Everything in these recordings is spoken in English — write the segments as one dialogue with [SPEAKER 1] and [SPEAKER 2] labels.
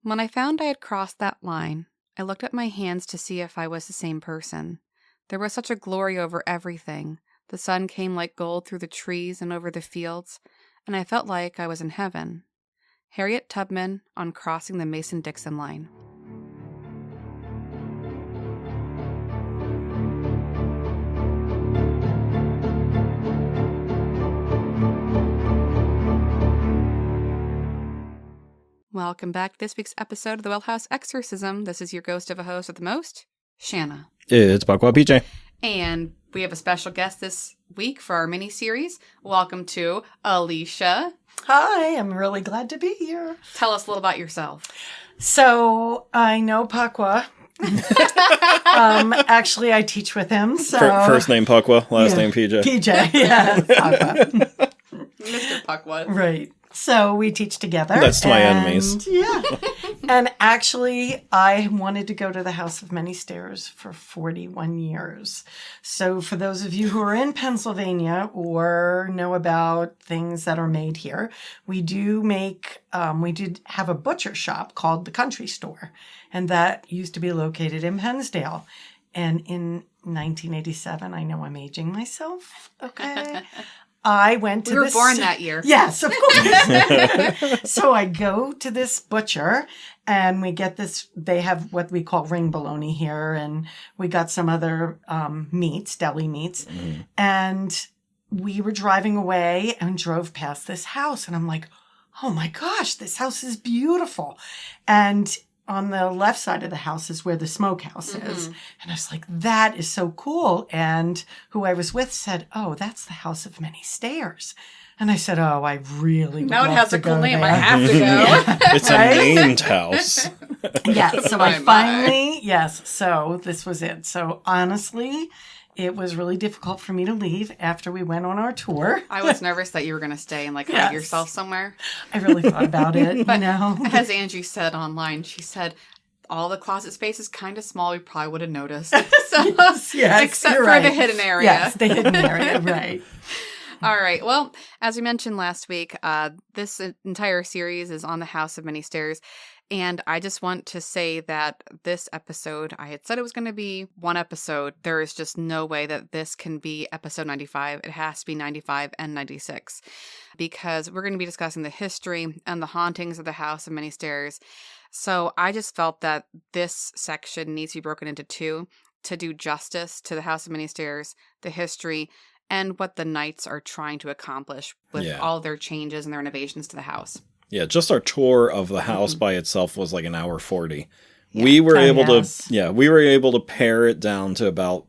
[SPEAKER 1] When I found I had crossed that line, I looked at my hands to see if I was the same person. There was such a glory over everything. The sun came like gold through the trees and over the fields, and I felt like I was in heaven. Harriet Tubman on Crossing the Mason-Dixon Line. Welcome back to this week's episode of the Well House Exorcism. This is your ghost of a host with the most, Shanna.
[SPEAKER 2] It's PJ.
[SPEAKER 1] And we have a special guest this week for our mini-series. Welcome to Alicia.
[SPEAKER 3] Hi, I'm really glad to be here.
[SPEAKER 1] Tell us a little about yourself.
[SPEAKER 3] So, I know Pakwa. Actually, I teach with him. So
[SPEAKER 2] First name Pakwa, last name PJ.
[SPEAKER 3] PJ, yeah. Pakwa.
[SPEAKER 1] Mr. Pakwa.
[SPEAKER 3] Right. So we teach together.
[SPEAKER 2] That's to my enemies.
[SPEAKER 3] Yeah. And actually, I wanted to go to the House of Many Stairs for 41 years. So for those of you who are in Pennsylvania or know about things that are made here, we did have a butcher shop called the Country Store. And that used to be located in Pennsdale. And in 1987, I know I'm aging myself, okay? I went to
[SPEAKER 1] We were born that year.
[SPEAKER 3] Yes, of course. So I go to this butcher and we get this, they have what we call ring bologna here. And we got some other meats, deli meats. Mm. And we were driving away and drove past this house. And I'm like, oh my gosh, this house is beautiful. And on the left side of the house is where the smokehouse is. And I was like, that is so cool. And who I was with said, oh, that's the House of Many Stairs. And I said, oh, I really would
[SPEAKER 1] Now it
[SPEAKER 3] love
[SPEAKER 1] has
[SPEAKER 3] to
[SPEAKER 1] a cool
[SPEAKER 3] go
[SPEAKER 1] name.
[SPEAKER 3] there.
[SPEAKER 1] I have to go.
[SPEAKER 3] Yeah.
[SPEAKER 2] It's a named house.
[SPEAKER 3] Yeah, so
[SPEAKER 1] My,
[SPEAKER 3] I finally, so this was it. So honestly, it was really difficult for me to leave after we went on our tour.
[SPEAKER 1] I was nervous that you were going to stay and hide yourself somewhere.
[SPEAKER 3] I really thought about it,
[SPEAKER 1] But
[SPEAKER 3] you know.
[SPEAKER 1] as Angie said online, she said, all the closet space is kind of small. We probably would have noticed. So,
[SPEAKER 3] yes,
[SPEAKER 1] except
[SPEAKER 3] you're
[SPEAKER 1] for
[SPEAKER 3] right.
[SPEAKER 1] the hidden area.
[SPEAKER 3] Yes, the hidden area, right.
[SPEAKER 1] All right. Well, as we mentioned last week, this entire series is on the House of Many Stairs. And I just want to say that this episode, I had said it was going to be one episode. There is just no way that this can be episode 95. It has to be 95 and 96 because we're going to be discussing the history and the hauntings of the House of Many Stairs. So I just felt that this section needs to be broken into two to do justice to the House of Many Stairs, the history, and what the Knights are trying to accomplish with all their changes and their innovations to the house.
[SPEAKER 2] Yeah, just our tour of the house by itself was like an hour 40.
[SPEAKER 1] Yeah.
[SPEAKER 2] We were able to pare it down to about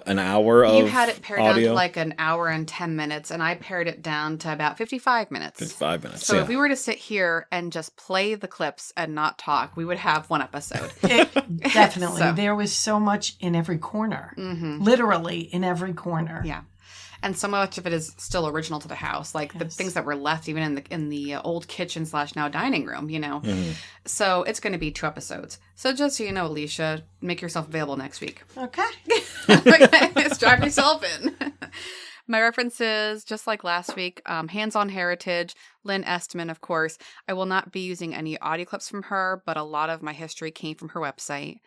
[SPEAKER 2] an hour of
[SPEAKER 1] You had it pared
[SPEAKER 2] audio?
[SPEAKER 1] down to like an hour and 10 minutes, and I pared it down to about 55 minutes.
[SPEAKER 2] 55 minutes.
[SPEAKER 1] So if we were to sit here and just play the clips and not talk, we would have one episode.
[SPEAKER 3] Definitely.
[SPEAKER 1] So.
[SPEAKER 3] There was so much in every corner. Literally in every corner.
[SPEAKER 1] Yeah. And so much of it is still original to the house, like the things that were left even in the old kitchen / now dining room, you know. So it's going to be 2 episodes. So just so you know, Alicia, make yourself available next week.
[SPEAKER 3] Okay.
[SPEAKER 1] Strap yourself in. My references, just like last week, Hands on Heritage, Lynn Estman, of course. I will not be using any audio clips from her, but a lot of my history came from her website.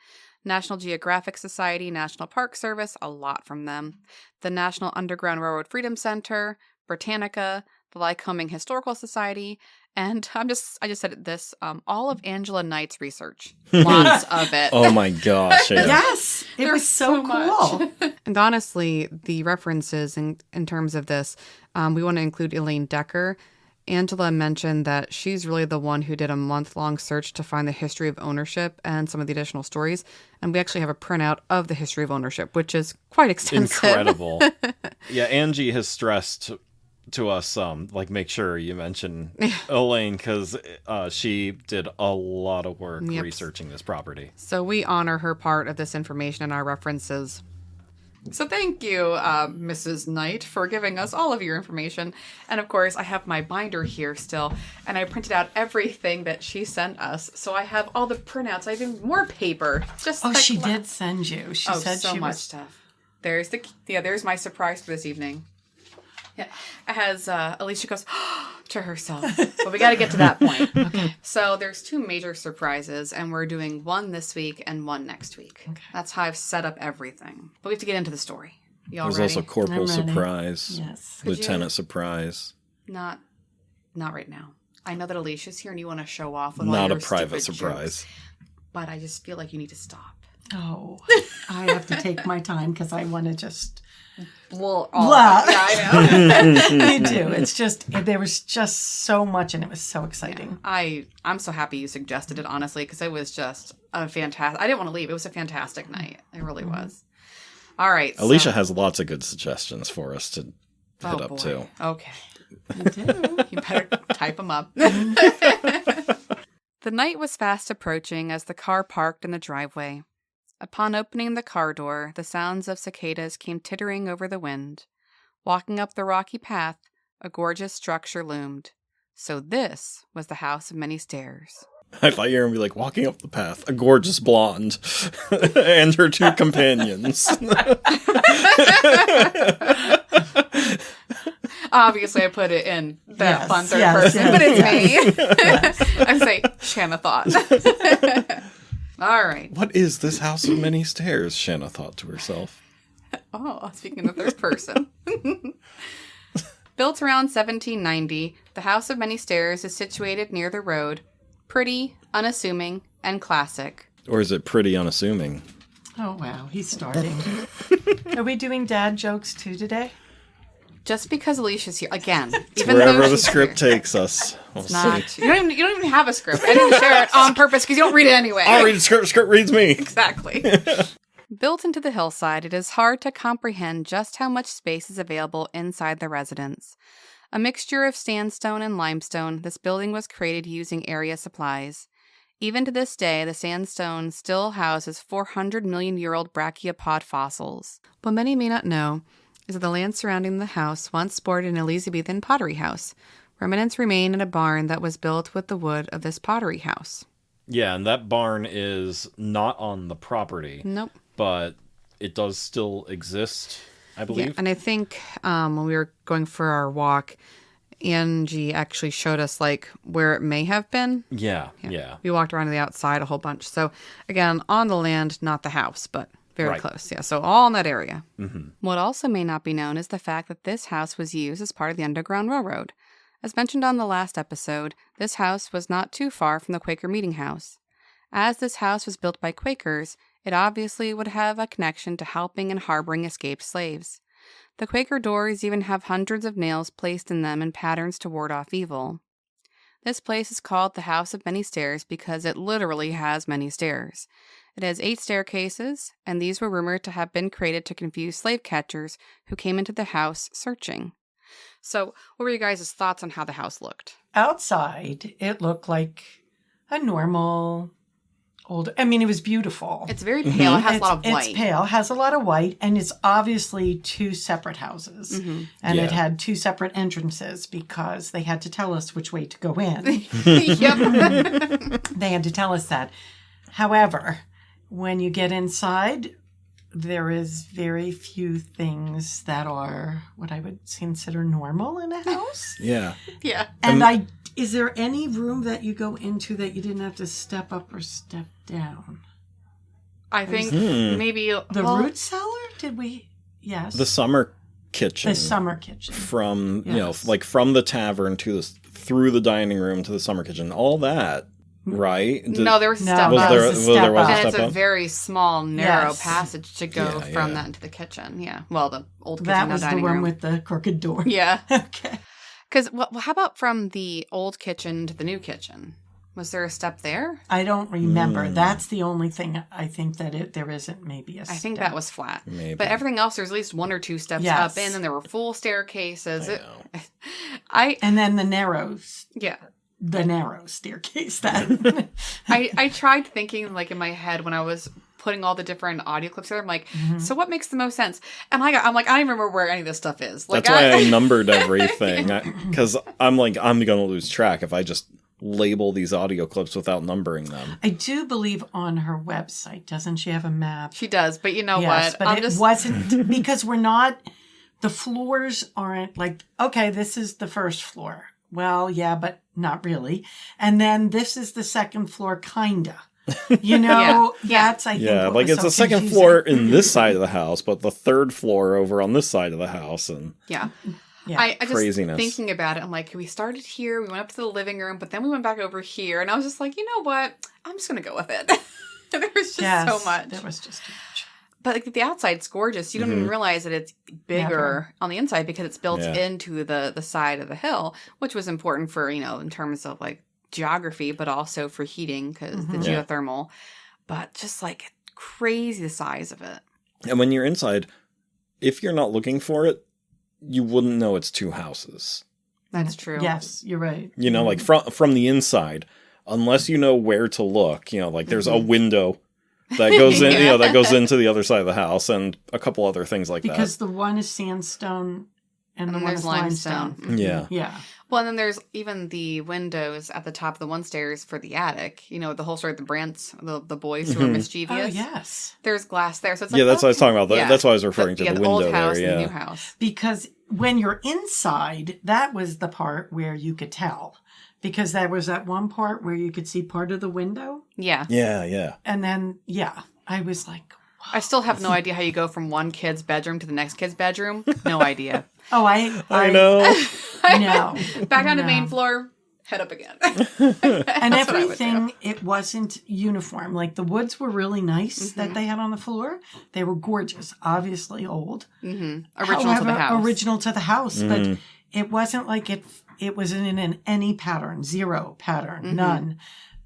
[SPEAKER 1] National Geographic Society, National Park Service, a lot from them. The National Underground Railroad Freedom Center, Britannica, the Lycoming Historical Society, and I just said this, all of Angela Knight's research. Lots of it.
[SPEAKER 2] Oh my gosh. Yeah.
[SPEAKER 3] Yes. It was so cool.
[SPEAKER 1] And honestly, the references in terms of this, we want to include Elaine Decker. Angela mentioned that she's really the one who did a month-long search to find the history of ownership and some of the additional stories. And we actually have a printout of the history of ownership, which is quite extensive.
[SPEAKER 2] Incredible. Yeah, Angie has stressed to us, make sure you mention Elaine, because she did a lot of work researching this property.
[SPEAKER 1] So we honor her part of this information in our references. So thank you, Mrs. Knight, for giving us all of your information. And of course, I have my binder here still, and I printed out everything that she sent us. So I have all the printouts. I have even more paper.
[SPEAKER 3] She did send you. She said
[SPEAKER 1] so
[SPEAKER 3] she
[SPEAKER 1] much
[SPEAKER 3] was...
[SPEAKER 1] stuff. There's my surprise for this evening. Yeah. As Alicia goes to herself. But we got to get to that point. Okay. So there's 2 major surprises, and we're doing one this week and one next week. Okay. That's how I've set up everything. But we have to get into the story. Y'all
[SPEAKER 2] There's
[SPEAKER 1] ready?
[SPEAKER 2] also Corporal Surprise.
[SPEAKER 3] Yes.
[SPEAKER 2] Lieutenant Surprise.
[SPEAKER 1] Not right now. I know that Alicia's here and you want to show off with all
[SPEAKER 2] Not
[SPEAKER 1] your
[SPEAKER 2] a private
[SPEAKER 1] stupid
[SPEAKER 2] surprise.
[SPEAKER 1] jokes, but I just feel like you need to stop.
[SPEAKER 3] Oh, I have to take my time because I want to just...
[SPEAKER 1] Blah.
[SPEAKER 3] Blah.
[SPEAKER 1] Yeah, I know.
[SPEAKER 3] Me too. It's just, there was just so much and it was so exciting.
[SPEAKER 1] Yeah, I'm so happy you suggested it, honestly, because it was just a fantastic... I didn't want to leave. It was a fantastic night. It really was. All right.
[SPEAKER 2] Alicia has lots of good suggestions for us to hit up too.
[SPEAKER 1] Okay.
[SPEAKER 3] You do.
[SPEAKER 1] You better type them up. The night was fast approaching as the car parked in the driveway. Upon opening the car door, the sounds of cicadas came tittering over the wind. Walking up the rocky path, a gorgeous structure loomed. So this was the house of many stairs.
[SPEAKER 2] I thought you were going to be like, walking up the path, a gorgeous blonde and her 2 companions.
[SPEAKER 1] Obviously, I put it in that fun third person,
[SPEAKER 3] yes,
[SPEAKER 1] but it's me. I say, Shanna thought. All right.
[SPEAKER 2] What is this house of many stairs? Shanna thought to herself.
[SPEAKER 1] Oh, speaking of third person. Built around 1790, the House of Many Stairs is situated near the road. Pretty, unassuming, and classic.
[SPEAKER 2] Or is it pretty unassuming?
[SPEAKER 3] Oh, wow. He's starting. Are we doing dad jokes too today?
[SPEAKER 1] Just because Alicia's here. Again.
[SPEAKER 2] Wherever the script takes us. We'll see.
[SPEAKER 1] You don't even have a script. I didn't share it on purpose because you don't read it anyway.
[SPEAKER 2] I'll read the script. Script reads me.
[SPEAKER 1] Exactly. Built into the hillside, it is hard to comprehend just how much space is available inside the residence. A mixture of sandstone and limestone, this building was created using area supplies. Even to this day, the sandstone still houses 400-million-year-old brachiopod fossils. What many may not know is that the land surrounding the house once sported an Elizabethan pottery house. Remnants remain in a barn that was built with the wood of this pottery house.
[SPEAKER 2] Yeah, and that barn is not on the property.
[SPEAKER 1] Nope.
[SPEAKER 2] But it does still exist, I believe.
[SPEAKER 1] Yeah, and I think when we were going for our walk, Angie actually showed us like where it may have been.
[SPEAKER 2] Yeah.
[SPEAKER 1] We walked around to the outside a whole bunch. So again, on the land, not the house, but very close. Yeah, so all in that area. Mm-hmm. What also may not be known is the fact that this house was used as part of the Underground Railroad. As mentioned on the last episode, this house was not too far from the Quaker Meeting House. As this house was built by Quakers, it obviously would have a connection to helping and harboring escaped slaves. The Quaker doors even have hundreds of nails placed in them in patterns to ward off evil. This place is called the House of Many Stairs because it literally has many stairs. It has 8 staircases, and these were rumored to have been created to confuse slave catchers who came into the house searching. So, what were you guys' thoughts on how the house looked?
[SPEAKER 3] Outside, it looked like a normal old... I mean, it was beautiful.
[SPEAKER 1] It's very pale. It has a lot of white.
[SPEAKER 3] It's pale, has a lot of white, and it's obviously 2 separate houses. Mm-hmm. And it had 2 separate entrances because they had to tell us which way to go in.
[SPEAKER 1] Yep.
[SPEAKER 3] They had to tell us that. However, when you get inside, there is very few things that are what I would consider normal in a house.
[SPEAKER 2] Yeah.
[SPEAKER 3] And is there any room that you go into that you didn't have to step up or step down?
[SPEAKER 1] I think maybe...
[SPEAKER 3] The root cellar? Did we... Yes.
[SPEAKER 2] The summer kitchen.
[SPEAKER 3] The summer kitchen.
[SPEAKER 2] From, like from the tavern to through the dining room to the summer kitchen. All that. Right?
[SPEAKER 1] No, there was a step
[SPEAKER 2] up.
[SPEAKER 1] There
[SPEAKER 2] was a step up.
[SPEAKER 1] And it's a very small, narrow passage to go from that into the kitchen. Yeah. Well, the old kitchen,
[SPEAKER 3] that was
[SPEAKER 1] dining
[SPEAKER 3] the one
[SPEAKER 1] room.
[SPEAKER 3] with the crooked door.
[SPEAKER 1] Yeah.
[SPEAKER 3] Okay.
[SPEAKER 1] Because, how about from the old kitchen to the new kitchen? Was there a step there?
[SPEAKER 3] I don't remember. That's the only thing I think that there isn't maybe a step.
[SPEAKER 1] I think that was flat.
[SPEAKER 2] Maybe.
[SPEAKER 1] But everything else, there's at least 1 or 2 steps up in, and there were full staircases.
[SPEAKER 2] I know.
[SPEAKER 3] And then the narrows.
[SPEAKER 1] Yeah.
[SPEAKER 3] The narrow staircase that
[SPEAKER 1] I tried thinking like in my head when I was putting all the different audio clips there. I'm like, so what makes the most sense? And I'm like, I don't even remember where any of this stuff is. Like,
[SPEAKER 2] that's why I numbered everything because I'm like, I'm gonna lose track if I just label these audio clips without numbering them.
[SPEAKER 3] I do believe on her website, doesn't she have a map?
[SPEAKER 1] She does, but you know what?
[SPEAKER 3] But wasn't because we're not. the floors aren't like, okay, this is the first floor. Well, yeah, but not really. And then this is the second floor, kinda. You know, that's, I think,
[SPEAKER 2] yeah, like it's
[SPEAKER 3] so
[SPEAKER 2] the second
[SPEAKER 3] confusing.
[SPEAKER 2] floor in this side of the house, but the third floor over on this side of the house. And
[SPEAKER 1] Yeah. I just
[SPEAKER 2] craziness.
[SPEAKER 1] thinking about it, I'm like, we started here, we went up to the living room, but then we went back over here, and I was just like, you know what? I'm just going to go with it. There was just so much.
[SPEAKER 3] There was just too much.
[SPEAKER 1] But like, the outside's gorgeous. You don't even realize that it's bigger on the inside because it's built into the side of the hill, which was important for, you know, in terms of like geography, but also for heating because the geothermal. But just like crazy the size of it.
[SPEAKER 2] And when you're inside, if you're not looking for it, you wouldn't know it's two houses.
[SPEAKER 1] That's true.
[SPEAKER 3] Yes, you're right.
[SPEAKER 2] You know, like from the inside, unless you know where to look, you know, like there's a window that goes in, you know, that goes into the other side of the house and a couple other things like that.
[SPEAKER 3] Because the one is sandstone and the one is limestone.
[SPEAKER 1] Mm-hmm.
[SPEAKER 2] Yeah.
[SPEAKER 3] Yeah.
[SPEAKER 1] Well, and then there's even the windows at the top of the one stairs for the attic. You know, the whole story of the Brants, the boys who were mischievous.
[SPEAKER 3] Oh, yes.
[SPEAKER 1] There's glass there. So it's like,
[SPEAKER 2] that's what I was talking about.
[SPEAKER 1] Yeah.
[SPEAKER 2] That's why I was referring to the window
[SPEAKER 1] old house
[SPEAKER 2] there.
[SPEAKER 1] and the new house.
[SPEAKER 3] Because when you're inside, that was the part where you could tell. Because there was that one part where you could see part of the window.
[SPEAKER 1] Yeah.
[SPEAKER 2] Yeah.
[SPEAKER 3] And then, I was like, wow.
[SPEAKER 1] I still have no idea how you go from one kid's bedroom to the next kid's bedroom. No idea.
[SPEAKER 3] Oh, I
[SPEAKER 2] know.
[SPEAKER 3] No.
[SPEAKER 1] Back on the main floor, head up again.
[SPEAKER 3] And everything, it wasn't uniform. Like the woods were really nice that they had on the floor. They were gorgeous, obviously old.
[SPEAKER 1] Original to the house.
[SPEAKER 3] Original to the house. But it wasn't like it was in any pattern, zero pattern, none.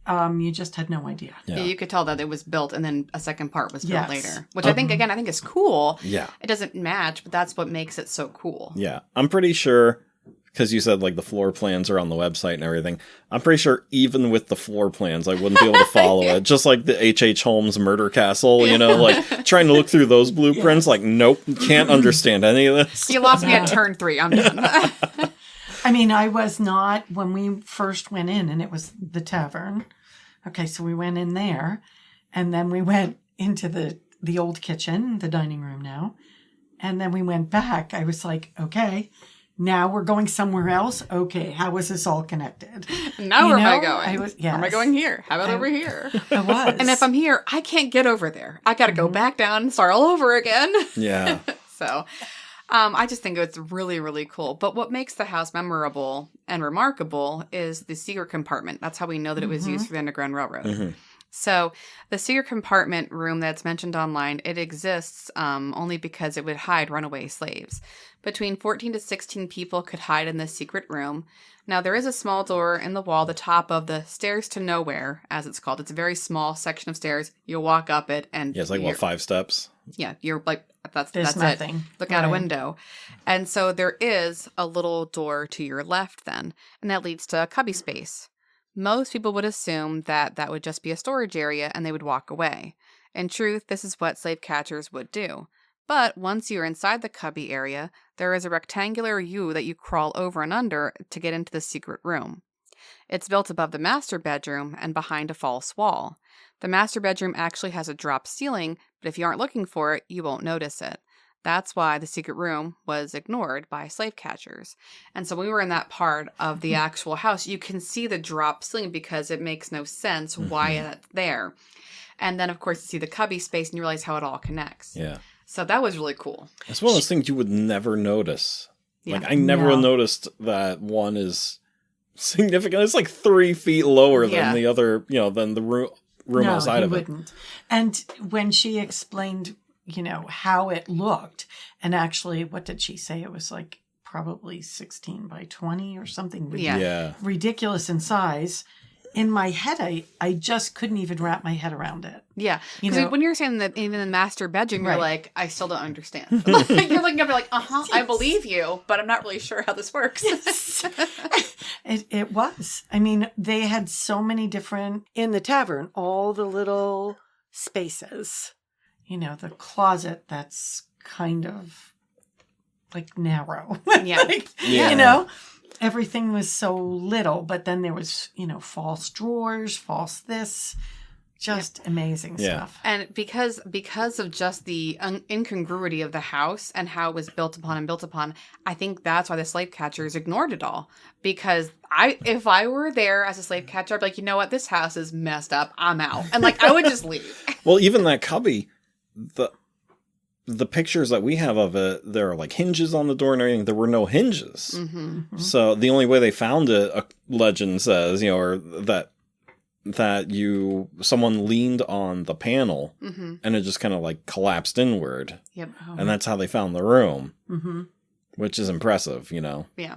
[SPEAKER 3] You just had no idea.
[SPEAKER 1] Yeah, you could tell that it was built and then a second part was built later. Which I think is cool.
[SPEAKER 2] Yeah.
[SPEAKER 1] It doesn't match, but that's what makes it so cool.
[SPEAKER 2] Yeah. I'm pretty sure, because you said like the floor plans are on the website and everything, I'm pretty sure even with the floor plans, I wouldn't be able to follow it. Just like the H.H. Holmes murder castle, you know, like trying to look through those blueprints, like, nope, can't understand any of this.
[SPEAKER 1] You lost me at turn 3. I'm done.
[SPEAKER 3] I mean, I was not, when we first went in, and it was the tavern. Okay, so we went in there, and then we went into the old kitchen, the dining room now, and then we went back. I was like, okay, now we're going somewhere else. Okay, how is this all connected?
[SPEAKER 1] Now where am I going?
[SPEAKER 3] Where
[SPEAKER 1] am I going here? How about over here?
[SPEAKER 3] I was.
[SPEAKER 1] And if I'm here, I can't get over there. I got to go back down and start all over again.
[SPEAKER 2] Yeah.
[SPEAKER 1] So I just think it's really, really cool. But what makes the house memorable and remarkable is the secret compartment. That's how we know that it was used for the Underground Railroad. So the secret compartment room that's mentioned online, it exists only because it would hide runaway slaves. Between 14 to 16 people could hide in this secret room. Now, there is a small door in the wall, the top of the stairs to nowhere, as it's called. It's a very small section of stairs. You'll walk up it and...
[SPEAKER 2] Yeah, it's like, 5 steps?
[SPEAKER 1] Yeah, you're like, that's
[SPEAKER 3] nothing.
[SPEAKER 1] it. Look out a window. And so there is a little door to your left then, and that leads to a cubby space. Most people would assume that that would just be a storage area and they would walk away. In truth, this is what slave catchers would do. But once you're inside the cubby area, there is a rectangular U that you crawl over and under to get into the secret room. It's built above the master bedroom and behind a false wall. The master bedroom actually has a drop ceiling, but if you aren't looking for it, you won't notice it. That's why the secret room was ignored by slave catchers. And so when we were in that part of the actual house, you can see the drop ceiling because it makes no sense why it's there. And then, of course, you see the cubby space and you realize how it all connects.
[SPEAKER 2] Yeah.
[SPEAKER 1] So that was really cool.
[SPEAKER 2] It's one of those things you would never notice.
[SPEAKER 1] Yeah.
[SPEAKER 2] Like, I never noticed that one is significant. It's like 3 feet lower than the other, you know, than the room outside of it. No, wouldn't.
[SPEAKER 3] And when she explained, you know, how it looked, and actually, what did she say? It was like probably 16 by 20 or something ridiculous in size. In my head, I just couldn't even wrap my head around it.
[SPEAKER 1] Yeah. Because when you're saying that even in the master bedroom, you're like, I still don't understand. You're looking up, you're like, I believe you, but I'm not really sure how this works.
[SPEAKER 3] It was. I mean, they had so many different, in the tavern, all the little spaces. You know, the closet that's kind of like narrow.
[SPEAKER 1] Yeah.
[SPEAKER 3] You know? Everything was so little, but then there was, you know, false drawers, false this. Just amazing stuff.
[SPEAKER 1] And because of just the incongruity of the house and how it was built upon, I think that's why the slave catchers ignored it all. Because if I were there as a slave catcher, I'd be like, you know what, this house is messed up. I'm out, and like I would just leave.
[SPEAKER 2] Well, even that cubby, the pictures that we have of it, there are like hinges on the door and everything. There were no hinges, so the only way they found it, a legend says, or that someone leaned on the panel and it just kind of like collapsed inward.
[SPEAKER 1] Yep.
[SPEAKER 2] And that's how they found the room, which is impressive,
[SPEAKER 1] Yeah.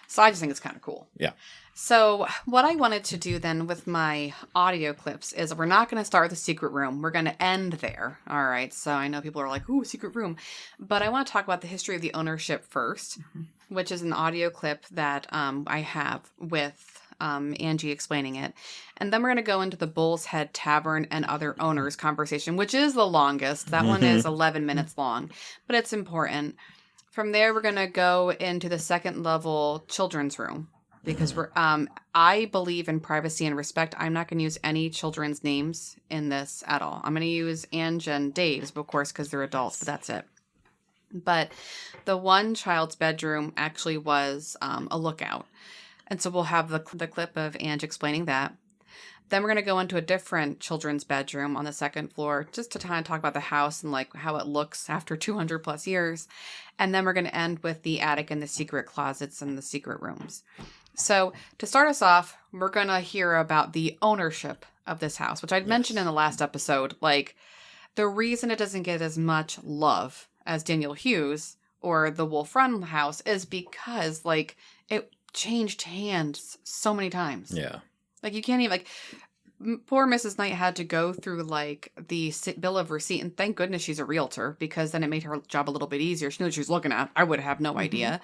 [SPEAKER 1] So I just think it's kind of cool.
[SPEAKER 2] Yeah.
[SPEAKER 1] So what I wanted to do then with my audio clips is we're not going to start with the secret room. We're going to end there. All right. So I know people are like, ooh, secret room. But I want to talk about the history of the ownership first, which is an audio clip that I have with Angie explaining it. And then we're going to go into the Bull's Head Tavern and other owners conversation, which is the longest. That one is 11 minutes long, but it's important. From there, we're going to go into the second level children's room because I believe in privacy and respect. I'm not going to use any children's names in this at all. I'm going to use Ange and Dave's, of course, because they're adults, but that's it. But the one child's bedroom actually was a lookout. And so we'll have the clip of Ange explaining that. Then we're going to go into a different children's bedroom on the second floor just to kind of talk about the house and like how it looks after 200 plus years. And then we're going to end with the attic and the secret closets and the secret rooms. So to start us off, we're going to hear about the ownership of this house, which I'd mentioned in the last episode. Like the reason it doesn't get as much love as Daniel Hughes or the Wolf Run house is because like it changed hands so many times.
[SPEAKER 2] Yeah.
[SPEAKER 1] Like you can't even like poor Mrs. Knight had to go through like the bill of receipt, and thank goodness she's a realtor because then it made her job a little bit easier. She knew what she was looking at. I would have no idea.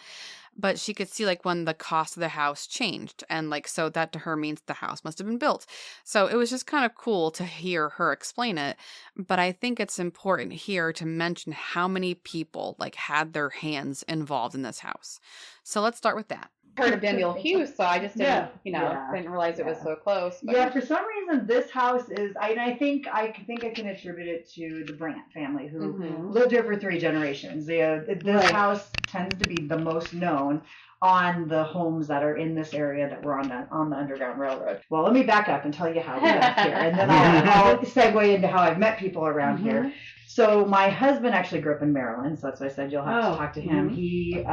[SPEAKER 1] But she could see like when the cost of the house changed, and like so that to her means the house must have been built. So it was just kind of cool to hear her explain it. But I think it's important here to mention how many people like had their hands involved in this house. So let's start with that. Heard of Daniel Hughes, so I just didn't, didn't realize it was so close.
[SPEAKER 4] But. Yeah, for some reason, this house is. I think I can attribute it to the Brandt family, who lived here for 3 generations. This house tends to be the most known on the homes that are in this area that were on the Underground Railroad. Well, let me back up and tell you how we got here, and then I'll segue into how I've met people around here. So my husband actually grew up in Maryland, so that's why I said you'll have to talk to him. He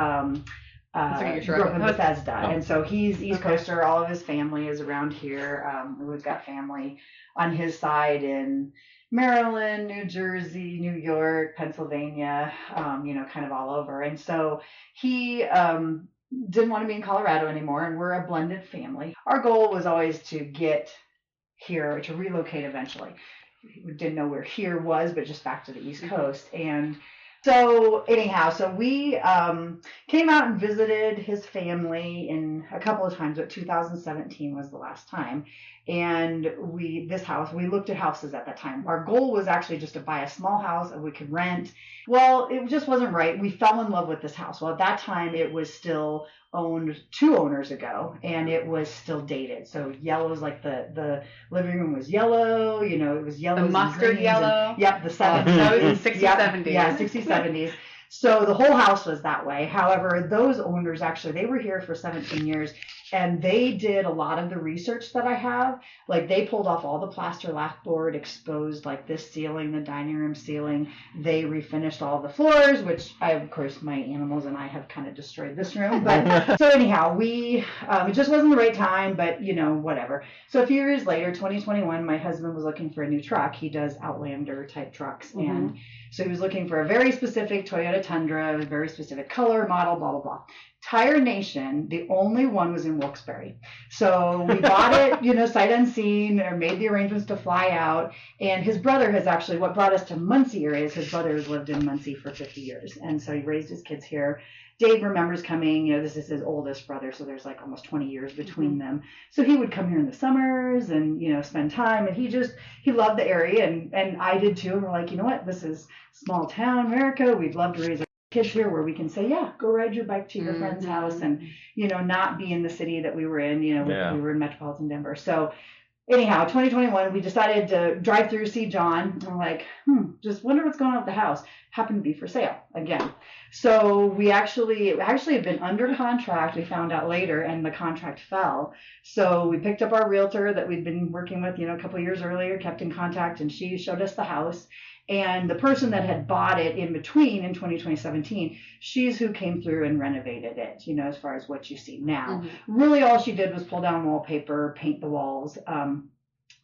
[SPEAKER 4] grew up in Bethesda, and so he's East Coaster. All of his family is around here. We've got family on his side in Maryland, New Jersey, New York, Pennsylvania, kind of all over. And so he didn't want to be in Colorado anymore, and we're a blended family. Our goal was always to get here, to relocate eventually. We didn't know where here was, but just back to the East Coast. And so anyhow, we came out and visited his family in a couple of times, but 2017 was the last time. And we looked at houses at that time. Our goal was actually just to buy a small house that we could rent. Well, it just wasn't right. We fell in love with this house. Well, at that time, it was still owned 2 owners ago, and it was still dated. So yellow's like the living room was yellow, it was yellow.
[SPEAKER 1] The mustard yellow.
[SPEAKER 4] Yep, the 70s.
[SPEAKER 1] 60s, 70s.
[SPEAKER 4] Yeah, 60s, 70s. So the whole house was that way. However, those owners actually, they were here for 17 years, and they did a lot of the research that I have. Like they pulled off all the plaster lapboard, exposed like this ceiling, the dining room ceiling. They refinished all the floors, which of course my animals and I have kind of destroyed this room. But so anyhow, it just wasn't the right time, but whatever. So a few years later, 2021, my husband was looking for a new truck. He does Outlander type trucks. And so he was looking for a very specific Toyota Tundra, a very specific color, model, blah, blah, blah. Tire Nation, the only one was in Wilkes-Barre. So we bought it, sight unseen, or made the arrangements to fly out. And his brother has actually, what brought us to Muncie area is his brother has lived in Muncie for 50 years. And so he raised his kids here. Dave remembers coming, this is his oldest brother, so there's like almost 20 years between them. So he would come here in the summers and, spend time. And he loved the area, and I did too. And we're like, you know what, this is small town America. We'd love to raise our kids here where we can say, yeah, go ride your bike to your friend's house and, not be in the city that we were in, we were in metropolitan Denver. So anyhow, 2021, we decided to drive through, see John. And I'm like, just wonder what's going on with the house. Happened to be for sale again. So we actually have been under contract. We found out later, and the contract fell. So we picked up our realtor that we'd been working with, a couple of years earlier, kept in contact, and she showed us the house. And the person that had bought it in between in 2017, she's who came through and renovated it, as far as what you see now. Really, all she did was pull down wallpaper, paint the walls.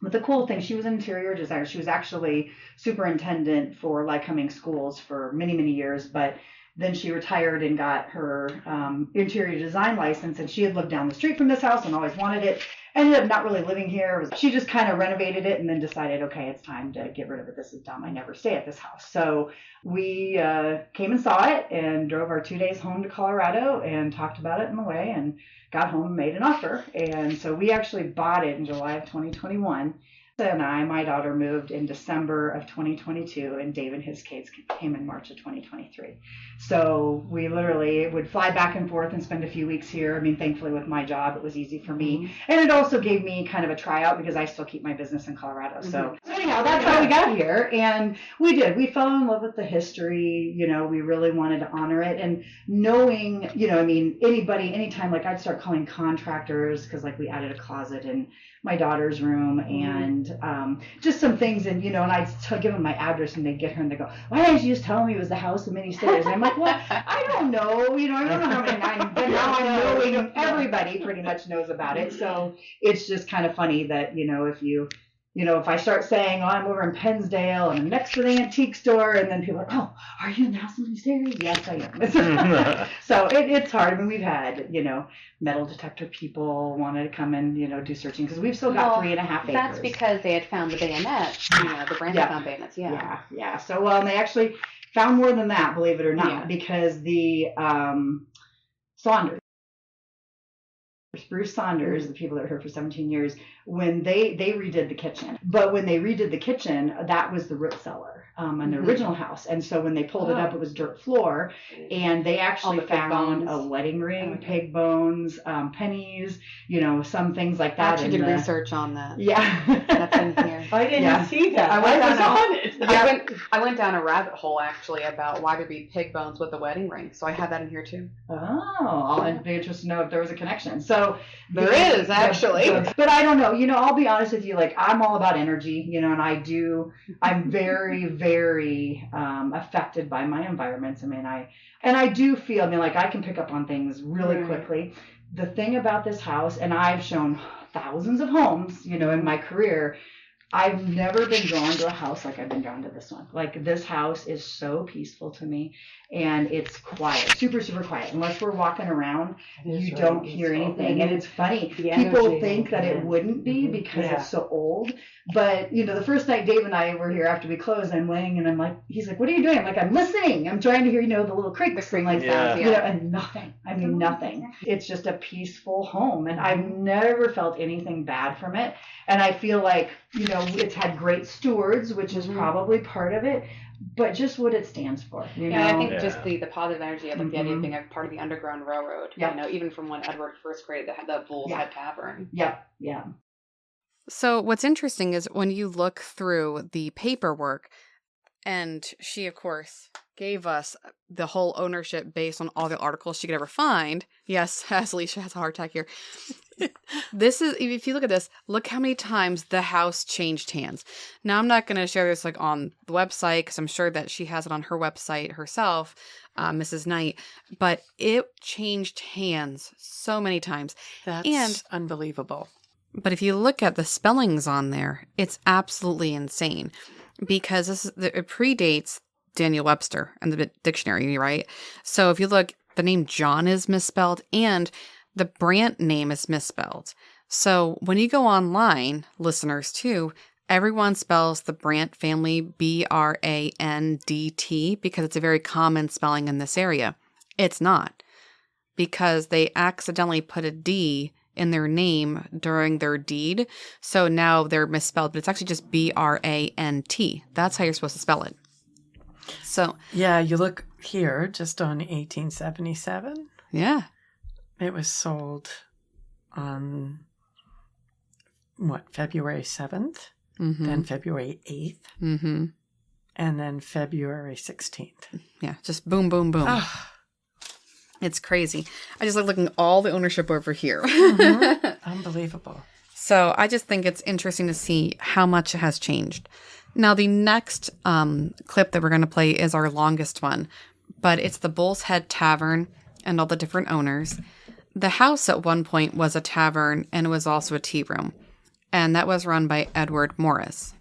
[SPEAKER 4] But the cool thing, she was an interior designer. She was actually superintendent for Lycoming schools for many, many years. But then she retired and got her interior design license. And she had lived down the street from this house and always wanted it. Ended up not really living here. She just kind of renovated it and then decided, okay, it's time to get rid of it. This is dumb. I never stay at this house. So we came and saw it and drove our 2 days home to Colorado and talked about it on the way and got home and made an offer. And so we actually bought it in July of 2021. And my daughter moved in December of 2022, and Dave and his kids came in March of 2023. So we literally would fly back and forth and spend a few weeks here. I mean, thankfully with my job, it was easy for me. And it also gave me kind of a tryout because I still keep my business in Colorado. So anyhow, that's how we got here. And we did. We fell in love with the history. We really wanted to honor it. And knowing, anytime, anytime, I'd start calling contractors because we added a closet in my daughter's room and just some things. And, and I'd give them my address and they'd get her and they go, why didn't you just tell me it was the house of many stairs? And I'm like, well, I don't know. I don't know how many times, but now I'm knowing everybody pretty much knows about it. So it's just kind of funny that, if I start saying, I'm over in Pennsdale and I'm next to the antique store, and then people are, are you in the house of many stairs? Yes, I am. So it's hard. I mean, we've had, metal detector people wanted to come and, do searching because we've still got 3.5 acres.
[SPEAKER 1] That's because they had found the bayonet, the brand found bayonets.
[SPEAKER 4] Yeah. So, and they actually found more than that, believe it or not, because the Saunders, Bruce Saunders, the people that were here for 17 years, when they redid the kitchen. But when they redid the kitchen, that was the root cellar in the original house. And so when they pulled it up, it was dirt floor. And they actually found a wedding ring, pig bones, pennies, some things like that.
[SPEAKER 1] I actually did research on that.
[SPEAKER 4] Yeah.
[SPEAKER 1] That's in here.
[SPEAKER 3] I didn't see that.
[SPEAKER 1] I went down a rabbit hole, actually, about why there'd be pig bones with a wedding ring. So I have that in here, too.
[SPEAKER 4] Oh, I'd be interested to know if there was a connection. So
[SPEAKER 1] there is, actually.
[SPEAKER 4] But I don't know. I'll be honest with you. I'm all about energy, and I'm very, very affected by my environments. I do feel, I can pick up on things really quickly. The thing about this house, and I've shown thousands of homes, in my career, I've never been drawn to a house like I've been drawn to this one. This house is so peaceful to me, and it's quiet, super, super quiet. Unless we're walking around, you don't hear anything. And it's funny. People think that it wouldn't be because it's so old. But, the first night Dave and I were here after we closed, I'm laying and I'm like, he's like, what are you doing? I'm like, I'm listening. I'm trying to hear, the little creak sound, and nothing. Nothing. It's just a peaceful home. And I've never felt anything bad from it. And I feel like, it's had great stewards, which is probably part of it, but just what it stands for.
[SPEAKER 1] I think just the positive energy of the idea of being a part of the Underground Railroad. Even from when Edward first created the Bull's Head Tavern.
[SPEAKER 4] Yep. Yeah.
[SPEAKER 1] So what's interesting is when you look through the paperwork, and she, of course, gave us the whole ownership based on all the articles she could ever find. Yes, as Alicia has a heart attack here. This is, if you look at this, look how many times the house changed hands. Now, I'm not going to share this on the website because I'm sure that she has it on her website herself, Mrs. Knight, but it changed hands so many times.
[SPEAKER 3] That's unbelievable.
[SPEAKER 1] But if you look at the spellings on there, it's absolutely insane because it predates Daniel Webster and the dictionary, right? So if you look, the name John is misspelled and the Brant name is misspelled. So when you go online, listeners too, everyone spells the Brant family Brandt because it's a very common spelling in this area. It's not, because they accidentally put a D in their name during their deed. So now they're misspelled, but it's actually just Brant. That's how you're supposed to spell it. So
[SPEAKER 3] yeah, you look here just on 1877.
[SPEAKER 1] Yeah.
[SPEAKER 3] It was sold on February 7th,
[SPEAKER 1] Mm-hmm.
[SPEAKER 3] then February 8th,
[SPEAKER 1] Mm-hmm.
[SPEAKER 3] and then February 16th.
[SPEAKER 1] Yeah, just boom, boom, boom.
[SPEAKER 3] Ah.
[SPEAKER 1] It's crazy. I just like looking at all the ownership over here.
[SPEAKER 3] Unbelievable.
[SPEAKER 1] So I just think it's interesting to see how much has changed. Now, the next clip that we're going to play is our longest one, but it's the Bull's Head Tavern and all the different owners. The house at one point was a tavern and it was also a tea room, and that was run by Edward Morris.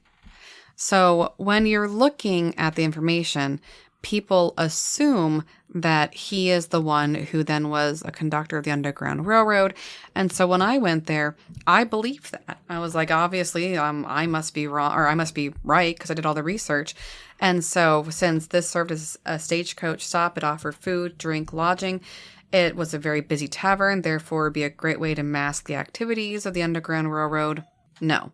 [SPEAKER 1] So when you're looking at the information, people assume that he is the one who then was a conductor of the Underground Railroad. And so when I went there, I believed that. I was like, obviously, I must be wrong, or I must be right, because I did all the research. And so since this served as a stagecoach stop, it offered food, drink, lodging. It was a very busy tavern, therefore it would be a great way to mask the activities of the Underground Railroad. No.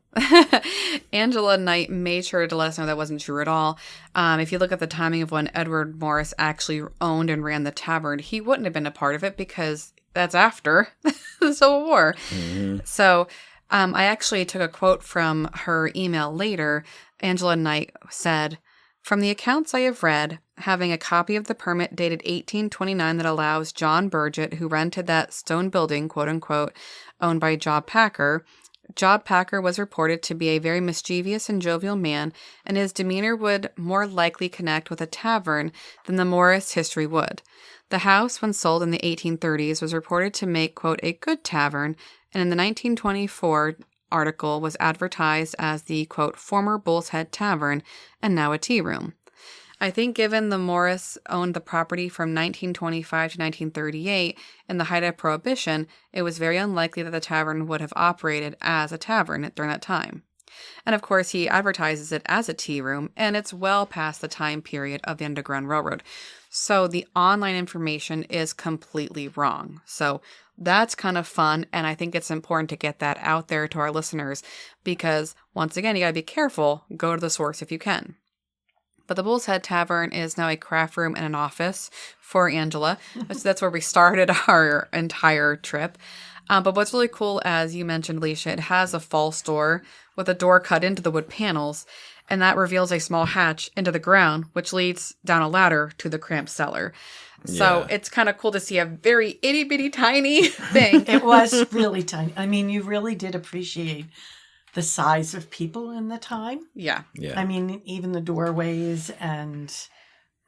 [SPEAKER 1] Angela Knight made sure to let us know that wasn't true at all. If you look at the timing of when Edward Morris actually owned and ran the tavern, he wouldn't have been a part of it because that's after the Civil War. Mm-hmm. So I actually took a quote from her email later. Angela Knight said, "From the accounts I have read, having a copy of the permit dated 1829 that allows John Burgett, who rented that stone building, quote unquote, owned by Job Packer, Job Packer was reported to be a very mischievous and jovial man, and his demeanor would more likely connect with a tavern than the Morris history would. The house, when sold in the 1830s, was reported to make, quote, a good tavern, and in the 1924 article was advertised as the, quote, former Bull's Head Tavern, and now a tea room. I think given the Morris owned the property from 1925 to 1938 in the height of Prohibition, it was very unlikely that the tavern would have operated as a tavern during that time. And of course, he advertises it as a tea room, and it's well past the time period of the Underground Railroad. So the online information is completely wrong. So that's kind of fun, and I think it's important to get that out there to our listeners because, once again, you gotta be careful. Go to the source if you can. But the Bull's Head Tavern is now a craft room and an office for Angela. So that's where we started our entire trip. But what's really cool, as you mentioned, Alicia, it has a false door with a door cut into the wood panels, and that reveals a small hatch into the ground, which leads down a ladder to the cramped cellar. So it's kind of cool to see a very itty-bitty tiny thing.
[SPEAKER 3] It was really tiny. I mean, you really did appreciate the size of people in the time.
[SPEAKER 1] Yeah.
[SPEAKER 3] I mean, even the doorways and,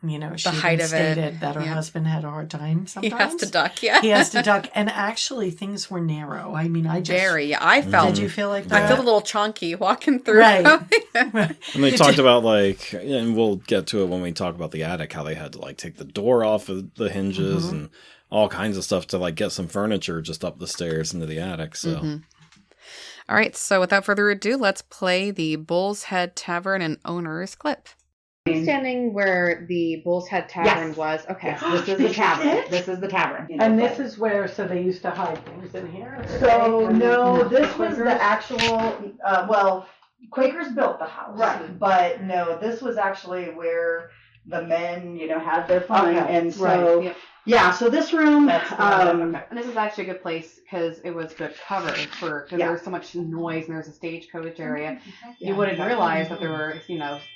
[SPEAKER 3] you know, she
[SPEAKER 1] the height of
[SPEAKER 3] stated
[SPEAKER 1] it.
[SPEAKER 3] that her husband had a hard time sometimes.
[SPEAKER 1] He has to duck, yeah.
[SPEAKER 3] He has to duck. And actually, things were narrow. I mean, I just...
[SPEAKER 1] Very. I felt...
[SPEAKER 3] Did you feel like that?
[SPEAKER 1] I felt a little chunky walking through.
[SPEAKER 3] Right.
[SPEAKER 2] And they talked about, like, and we'll get to it when we talk about the attic, how they had to, like, take the door off of the hinges and all kinds of stuff to, like, get some furniture just up the stairs into the attic, so... Mm-hmm.
[SPEAKER 1] All right, so without further ado, let's play the Bull's Head Tavern and Owners clip. Standing where the Bull's Head Tavern was. Okay.
[SPEAKER 4] This is the tavern. This is the tavern.
[SPEAKER 3] And this is where, so they used to hide things in here?
[SPEAKER 4] So, no, this was the actual, Quakers built the house.
[SPEAKER 3] Right.
[SPEAKER 4] But no, this was actually where the men, had their fun.
[SPEAKER 3] Okay.
[SPEAKER 4] And so, so this room.
[SPEAKER 1] And this is actually a good place because it was good cover because there was so much noise and there's a stagecoach area. You wouldn't realize that there were,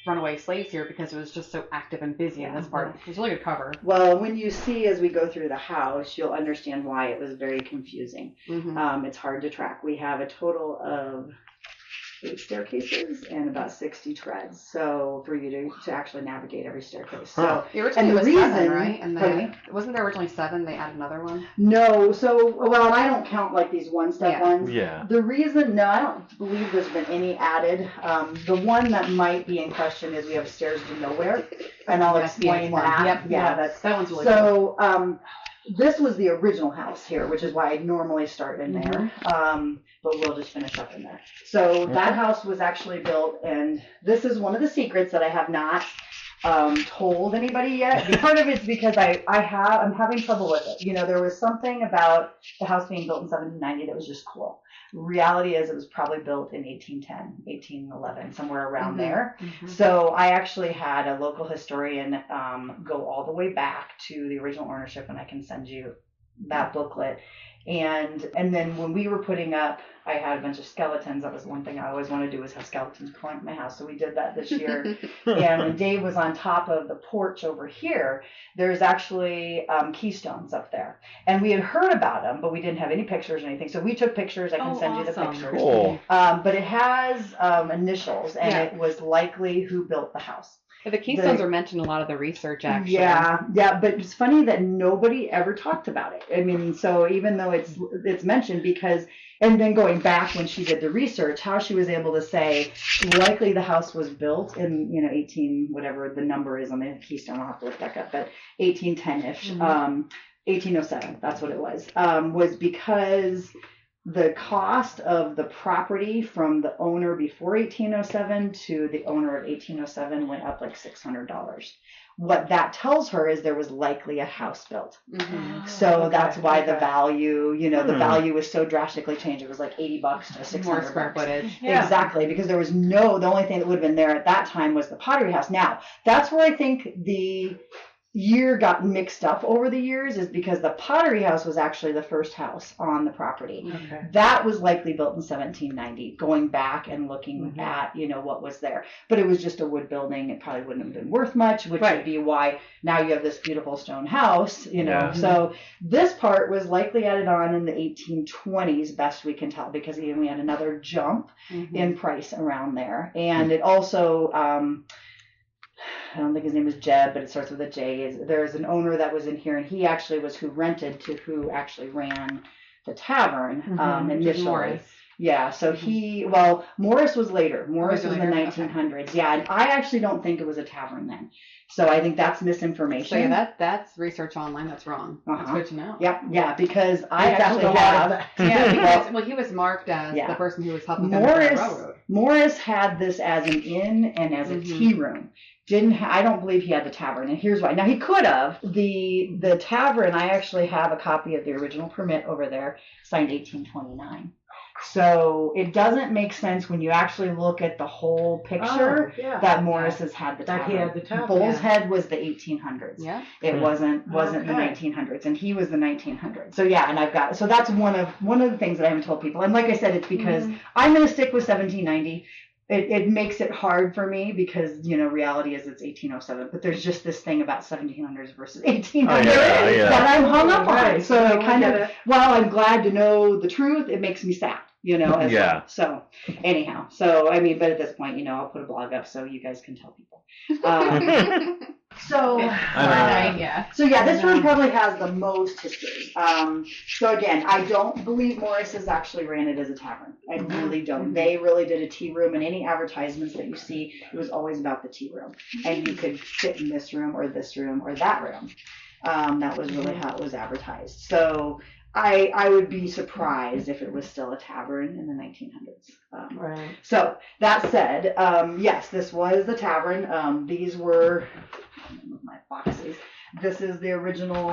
[SPEAKER 1] runaway slaves here because it was just so active and busy in this part. It was really good cover.
[SPEAKER 4] Well, when you see as we go through the house, you'll understand why it was very confusing. Mm-hmm. It's hard to track. We have a total of 8 staircases and about 60 treads. So for you to actually navigate every staircase. So
[SPEAKER 1] originally it was 7, right? And then wasn't there originally 7? They added another one.
[SPEAKER 4] No. So and I don't count like these one-step ones.
[SPEAKER 2] Yeah.
[SPEAKER 4] The reason, I don't believe there's been any added. The one that might be in question is we have stairs to nowhere, and I'll explain that.
[SPEAKER 1] Yep. Yeah, that one's really
[SPEAKER 4] cool. So this was the original house here, which is why I normally start in there. But we'll just finish up in there. So that house was actually built, and this is one of the secrets that I have not told anybody yet. Part of it's because I'm having trouble with it. There was something about the house being built in 1790 that was just cool. Reality is it was probably built in 1810, 1811, somewhere around there. Mm-hmm. So I actually had a local historian go all the way back to the original ownership, and I can send you that booklet. And then when we were putting up, I had a bunch of skeletons. That was one thing I always wanted to do, was have skeletons crawling in my house. So we did that this year. And when Dave was on top of the porch over here, there's actually keystones up there. And we had heard about them, but we didn't have any pictures or anything. So we took pictures. I can send you the pictures.
[SPEAKER 2] Cool.
[SPEAKER 4] But it has initials, and it was likely who built the house.
[SPEAKER 1] But the keystones are mentioned in a lot of the research, actually.
[SPEAKER 4] Yeah, but it's funny that nobody ever talked about it. I mean, so even though it's mentioned, because, and then going back when she did the research, how she was able to say likely the house was built in 18 whatever the number is on the keystone. I'll have to look back up, but 1810-ish, 1807. That's what it was because the cost of the property from the owner before 1807 to the owner of 1807 went up like $600. What that tells her is there was likely a house built. So that's why the value, the value was so drastically changed. It was like $80 to $600.
[SPEAKER 1] More square footage.
[SPEAKER 4] Yeah. Exactly, because there was the only thing that would have been there at that time was the pottery house. Now, that's where I think the year got mixed up over the years, is because the pottery house was actually the first house on the property. That was likely built in 1790, going back and looking at what was there, but it was just a wood building. It probably wouldn't have been worth much, which would be why now you have this beautiful stone house. So this part was likely added on in the 1820s, best we can tell, because we had another jump in price around there. And it also I don't think his name is Jeb, but it starts with a J. There's an owner that was in here, and he actually was who rented to who actually ran the tavern initially.
[SPEAKER 1] Morris.
[SPEAKER 4] Yeah, so Morris was later. Morris was in the 1900s. Okay. Yeah, and I actually don't think it was a tavern then. So I think that's misinformation.
[SPEAKER 1] So yeah, that's research online. That's wrong. That's good to know.
[SPEAKER 4] Yeah, because I actually have.
[SPEAKER 1] Yeah, because he was marked as the person who was helping them with the railroad.
[SPEAKER 4] Morris had this as an inn and as a tea room. I don't believe he had the tavern, and here's why. Now he could have. The tavern, I actually have a copy of the original permit over there, signed 1829. So it doesn't make sense when you actually look at the whole picture that Morris has had the tavern.
[SPEAKER 3] That he had the tavern.
[SPEAKER 4] Bull's Head was the 1800s.
[SPEAKER 1] Yeah.
[SPEAKER 4] It wasn't the 1900s, and he was the 1900s. So yeah, and so that's one of the things that I haven't told people. And like I said, it's because I'm going to stick with 1790. It makes it hard for me because, reality is it's 1807, but there's just this thing about 1700s versus 1800s that I'm hung up on. So I kind of, while I'm glad to know the truth, it makes me sad, as well. So anyhow, but at this point, I'll put a blog up so you guys can tell people. So this one probably has the most history. So again, I don't believe Morris's actually ran it as a tavern. I really don't. They really did a tea room, and any advertisements that you see, it was always about the tea room, and you could sit in this room or that room. That was really how it was advertised. So I would be surprised if it was still a tavern in the 1900s.
[SPEAKER 3] Right.
[SPEAKER 4] So that said, yes, this was the tavern. These were my boxes. This is the original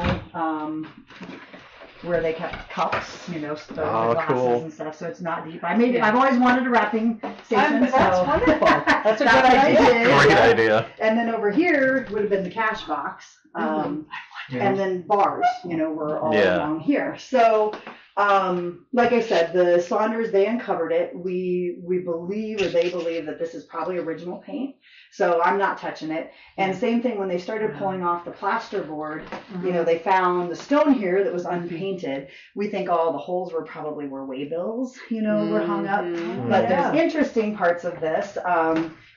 [SPEAKER 4] where they kept cups, the glasses and stuff. So it's not deep. I've always wanted a wrapping station.
[SPEAKER 3] That's wonderful. That's a good idea.
[SPEAKER 2] Great idea.
[SPEAKER 4] And then over here would have been the cash box. And then bars, were all along here. So, like I said, the Saunders, they uncovered it. We believe, or they believe, that this is probably original paint. So I'm not touching it. And same thing when they started pulling off the plasterboard, they found the stone here that was unpainted. We think all the holes were probably where waybills, were hung up. But there's interesting parts of this.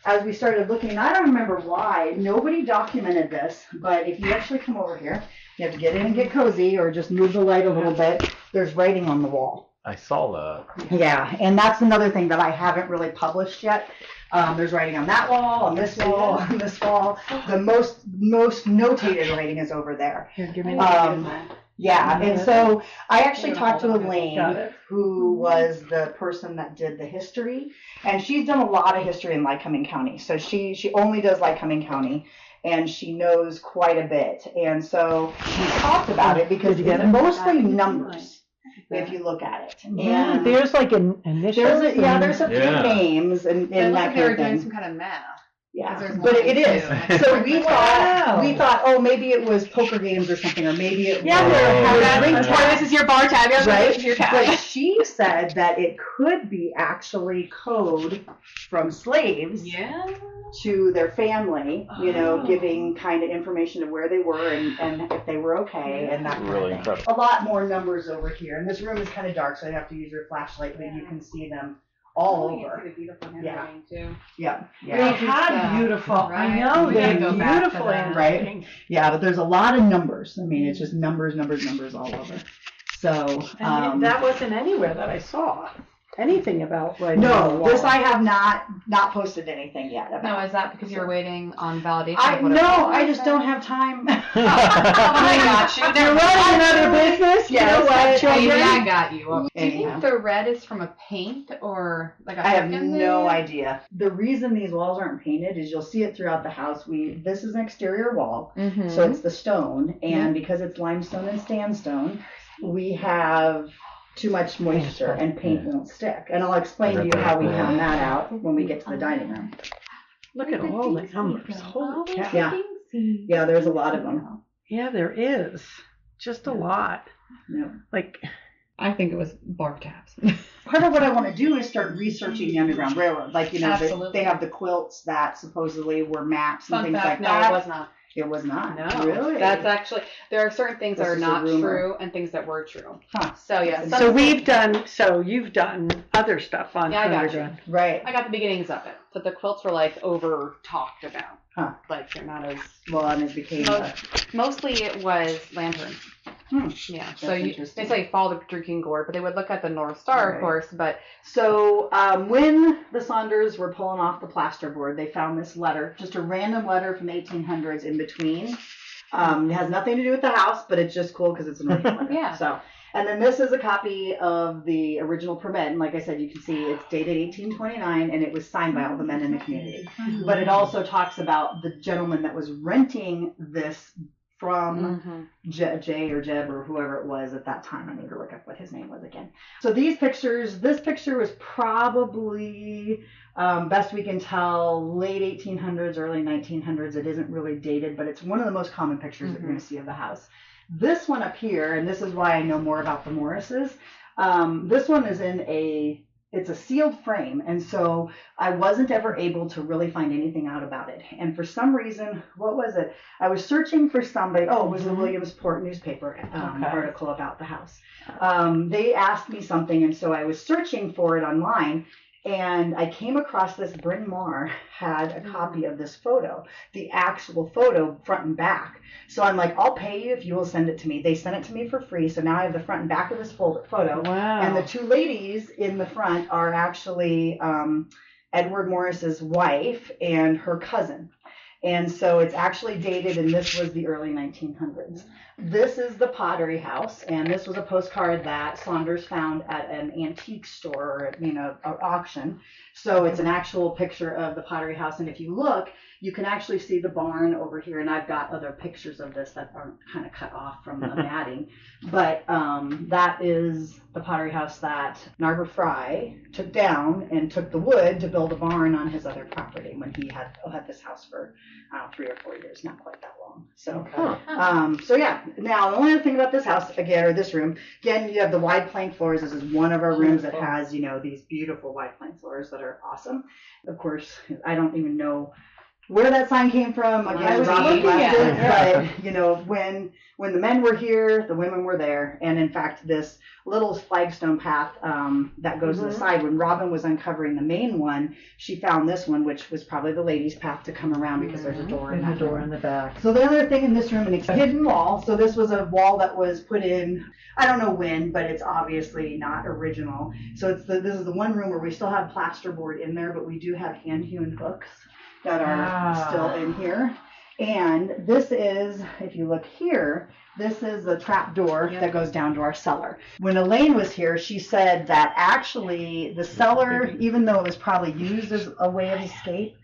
[SPEAKER 4] As we started looking, I don't remember why, nobody documented this, but if you actually come over here, you have to get in and get cozy or just move the light a little bit, there's writing on the wall.
[SPEAKER 2] I saw that.
[SPEAKER 4] Yeah, and that's another thing that I haven't really published yet. There's writing on that wall, on this wall, on this wall. The most notated writing is over there.
[SPEAKER 3] Here, give me
[SPEAKER 4] Yeah, and so I actually talked to Elaine, who was the person that did the history, and she's done a lot of history in Lycoming County. So she only does Lycoming County, and she knows quite a bit. And so we talked about it because it's mostly numbers, if you look at it. And
[SPEAKER 3] there's like an initial.
[SPEAKER 4] There's a few names and that
[SPEAKER 1] they were
[SPEAKER 4] kind of
[SPEAKER 1] doing
[SPEAKER 4] thing.
[SPEAKER 1] some kind of math.
[SPEAKER 4] Yeah,
[SPEAKER 1] There's
[SPEAKER 4] but
[SPEAKER 1] one
[SPEAKER 4] it is.
[SPEAKER 1] too.
[SPEAKER 4] So we
[SPEAKER 3] Wow.
[SPEAKER 4] thought, oh, maybe it was poker games or something, or maybe it
[SPEAKER 3] Yeah,
[SPEAKER 4] was
[SPEAKER 3] they're
[SPEAKER 4] ring
[SPEAKER 3] having-
[SPEAKER 4] tab.
[SPEAKER 5] This is your bar tab.
[SPEAKER 4] Right?
[SPEAKER 5] This is your tab.
[SPEAKER 4] But she said that it could be actually code from slaves
[SPEAKER 5] Yeah.
[SPEAKER 4] to their family,
[SPEAKER 5] Oh.
[SPEAKER 4] giving kind of information of where they were and if they were okay and that kind
[SPEAKER 2] Really
[SPEAKER 4] of thing.
[SPEAKER 2] incredible.
[SPEAKER 4] A lot more numbers over here. And this room is kind of dark, so I have to use your flashlight, but you can see them all
[SPEAKER 5] You can
[SPEAKER 4] over.
[SPEAKER 5] see the beautiful
[SPEAKER 4] Yeah.
[SPEAKER 5] handwriting too.
[SPEAKER 4] Yeah,
[SPEAKER 3] They
[SPEAKER 4] yeah.
[SPEAKER 3] had beautiful. I
[SPEAKER 5] Right.
[SPEAKER 3] know
[SPEAKER 5] We
[SPEAKER 3] they
[SPEAKER 5] gotta
[SPEAKER 3] had
[SPEAKER 5] go back to
[SPEAKER 3] beautiful
[SPEAKER 5] that.
[SPEAKER 3] handwriting.
[SPEAKER 4] Yeah, but there's a lot of numbers. I mean, it's just numbers all over. So,
[SPEAKER 3] And that wasn't anywhere that I saw anything about writing on the
[SPEAKER 4] no,
[SPEAKER 3] wall.
[SPEAKER 4] this I have not posted anything yet about.
[SPEAKER 1] No, is that because you were waiting on validation?
[SPEAKER 4] I
[SPEAKER 1] of what it
[SPEAKER 4] no,
[SPEAKER 1] was?
[SPEAKER 4] I just don't have time.
[SPEAKER 1] I got you.
[SPEAKER 3] You're running another business.
[SPEAKER 4] Yes,
[SPEAKER 3] You know what,
[SPEAKER 4] children?
[SPEAKER 1] Maybe I got you. Do you
[SPEAKER 4] Anyhow.
[SPEAKER 1] think the red is from a paint or like a
[SPEAKER 4] I have
[SPEAKER 1] second
[SPEAKER 4] no
[SPEAKER 1] there?
[SPEAKER 4] idea. The reason these walls aren't painted is you'll see it throughout the house. This is an exterior wall,
[SPEAKER 1] Mm-hmm.
[SPEAKER 4] so it's the stone, and because it's limestone and sandstone, we have too much moisture and paint won't stick. And I'll explain to you how we found that out when we get to the dining room.
[SPEAKER 3] Look at all the numbers. Holy cow.
[SPEAKER 4] Yeah. Yeah, there's a lot of them.
[SPEAKER 3] Yeah, there is. Just a lot.
[SPEAKER 4] Yeah.
[SPEAKER 3] Like,
[SPEAKER 1] I think it was bar tabs.
[SPEAKER 4] Part of what I want to do is start researching the Underground Railroad. Like,
[SPEAKER 1] Absolutely.
[SPEAKER 4] they have the quilts that supposedly were maps and
[SPEAKER 1] Fun
[SPEAKER 4] things
[SPEAKER 1] fact,
[SPEAKER 4] like
[SPEAKER 1] no,
[SPEAKER 4] that.
[SPEAKER 1] it was not.
[SPEAKER 4] It was not.
[SPEAKER 1] No,
[SPEAKER 4] Really?
[SPEAKER 1] That's actually, there are certain things that
[SPEAKER 4] This
[SPEAKER 1] are
[SPEAKER 4] is a
[SPEAKER 1] not
[SPEAKER 4] rumor.
[SPEAKER 1] true and things that were true.
[SPEAKER 4] Huh.
[SPEAKER 1] So yeah.
[SPEAKER 3] so you've done other stuff on
[SPEAKER 1] Yeah, I got you.
[SPEAKER 3] Underground.
[SPEAKER 4] Right.
[SPEAKER 1] I got the beginnings of it, but the quilts were like over talked about.
[SPEAKER 4] Huh.
[SPEAKER 1] Like they're not as.
[SPEAKER 4] Well, and it became
[SPEAKER 1] Mostly it was lanterns.
[SPEAKER 4] Hmm.
[SPEAKER 1] Yeah.
[SPEAKER 4] That's
[SPEAKER 1] So
[SPEAKER 4] interesting.
[SPEAKER 1] they say follow the drinking gourd, but they would look at the North Star,
[SPEAKER 4] Right.
[SPEAKER 1] of course. But
[SPEAKER 4] So when the Saunders were pulling off the plasterboard, they found this letter, just a random letter from the 1800s in between. It has nothing to do with the house, but it's just cool because it's an original letter.
[SPEAKER 1] Yeah.
[SPEAKER 4] So, and then this is a copy of the original permit, and like I said, you can see it's dated 1829, and it was signed by all the men in the community. But it also talks about the gentleman that was renting this from Jay or Jeb or whoever it was at that time. I need to look up what his name was again. So this picture was probably, best we can tell, late 1800s, early 1900s. It isn't really dated, but it's one of the most common pictures that you're going to see of the house. This one up here, and this is why I know more about the Morrises, this one is it's a sealed frame, and so I wasn't ever able to really find anything out about it. And for some reason, what was it? I was searching for somebody. Oh, it was the Williamsport newspaper article about the house. They asked me something, and so I was searching for it online, and I came across this. Bryn Mawr had a copy of this photo, the actual photo, front and back. So I'm like, I'll pay you if you will send it to me. They sent it to me for free, so now I have the front and back of this photo.
[SPEAKER 3] Wow.
[SPEAKER 4] And the two ladies in the front are actually Edward Morris's wife and her cousin. And so it's actually dated, and this was the early 1900s. This is the Pottery House, and this was a postcard that Saunders found at an antique store, or an auction. So it's an actual picture of the Pottery House, and if you look, you can actually see the barn over here, and I've got other pictures of this that are kind of cut off from the matting. But that is the Pottery House that Narber Fry took down and took the wood to build a barn on his other property when he had this house for 3 or 4 years, not quite that long. So, so yeah. Now, the only other thing about this house, again, or this room, again, you have the wide plank floors. This is one of our rooms that has, these beautiful wide plank floors that are awesome. Of course, I don't even know where that sign came from. Again,
[SPEAKER 1] I was
[SPEAKER 4] Robbie
[SPEAKER 1] looking
[SPEAKER 4] left
[SPEAKER 1] at
[SPEAKER 4] it, but when the men were here, the women were there, and in fact, this little flagstone path that goes to the side. When Robin was uncovering the main one, she found this one, which was probably the ladies' path to come around because there's a door in that door
[SPEAKER 3] in the back.
[SPEAKER 4] So the other thing in this room, and it's a hidden wall. So this was a wall that was put in, I don't know when, but it's obviously not original. So this is the one room where we still have plasterboard in there, but we do have hand-hewn hooks that are still in here. And this is, if you look here, this is the trap door that goes down to our cellar. When Elaine was here, she said that actually the cellar, even though it was probably used as a way of escape,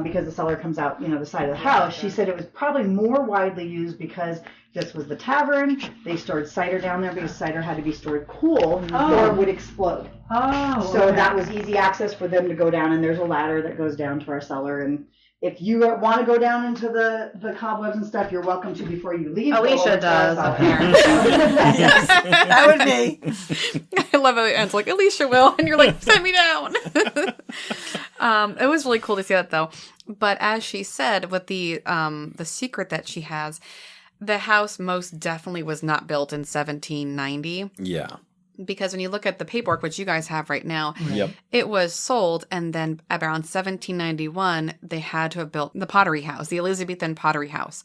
[SPEAKER 4] because the cellar comes out, the side of the house. She said it was probably more widely used because this was the tavern. They stored cider down there because cider had to be stored cool or it would explode.
[SPEAKER 3] Oh,
[SPEAKER 4] so
[SPEAKER 3] okay.
[SPEAKER 4] that was easy access for them to go down, and there's a ladder that goes down to our cellar. And if you want to go down into the cobwebs and stuff, you're welcome to before you leave.
[SPEAKER 1] Alicia does, apparently.
[SPEAKER 3] Yes, that would be.
[SPEAKER 1] I love how it ends like, Alicia will, and you're like, send me down. It was really cool to see that, though. But as she said, with the secret that she has, the house most definitely was not built in 1790.
[SPEAKER 2] Yeah.
[SPEAKER 1] Because when you look at the paperwork, which you guys have right now,
[SPEAKER 2] Yep.
[SPEAKER 1] it was sold, and then around 1791, they had to have built the pottery house, the Elizabethan pottery house.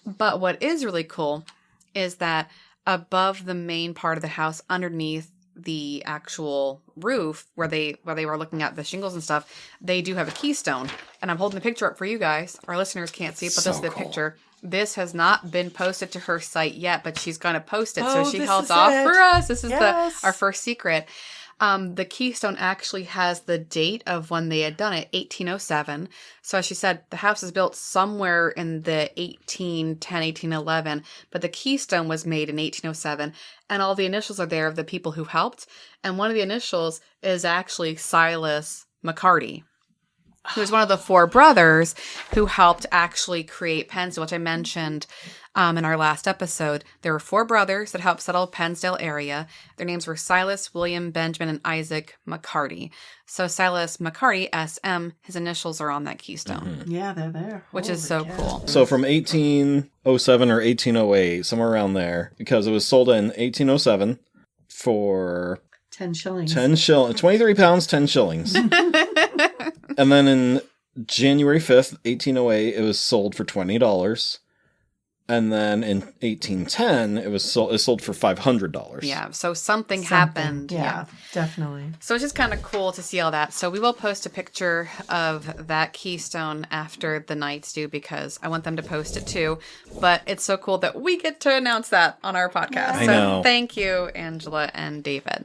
[SPEAKER 1] But what is really cool is that above the main part of the house, underneath the actual roof, where they were looking at the shingles and stuff, they do have a keystone. And I'm holding the picture up for you guys. Our listeners can't see it, but this is the picture. This has not been posted to her site yet, but she's going to post it.
[SPEAKER 3] Oh,
[SPEAKER 1] so she
[SPEAKER 3] this
[SPEAKER 1] held
[SPEAKER 3] is
[SPEAKER 1] off
[SPEAKER 3] it.
[SPEAKER 1] for us. This is
[SPEAKER 3] Yes.
[SPEAKER 1] our first secret. The keystone actually has the date of when they had done it, 1807. So as she said, the house is built somewhere in the 1810, 1811, but the keystone was made in 1807, and all the initials are there of the people who helped. And one of the initials is actually Silas McCarty, who was one of the four brothers who helped actually create Pensdale, which I mentioned in our last episode. There were four brothers that helped settle Pensdale area. Their names were Silas, William, Benjamin, and Isaac McCarty. So Silas McCarty, SM, his initials are on that keystone,
[SPEAKER 2] Mm-hmm.
[SPEAKER 3] Yeah, they're there.
[SPEAKER 1] which is so cool.
[SPEAKER 2] So from 1807 or 1808, somewhere around there, because it was sold in 1807 for
[SPEAKER 3] 10 shillings.
[SPEAKER 2] 10 shillings, 23 pounds, 10 shillings. And then in January 5th, 1808, it was sold for $20. And then in 1810, it sold for $500.
[SPEAKER 1] Yeah, so something happened.
[SPEAKER 3] Yeah, definitely.
[SPEAKER 1] So it's just kind of cool to see all that. So we will post a picture of that keystone after the Knights do, because I want them to post it too. But it's so cool that we get to announce that on our podcast.
[SPEAKER 2] I
[SPEAKER 1] so
[SPEAKER 2] know.
[SPEAKER 1] thank you, Angela and David.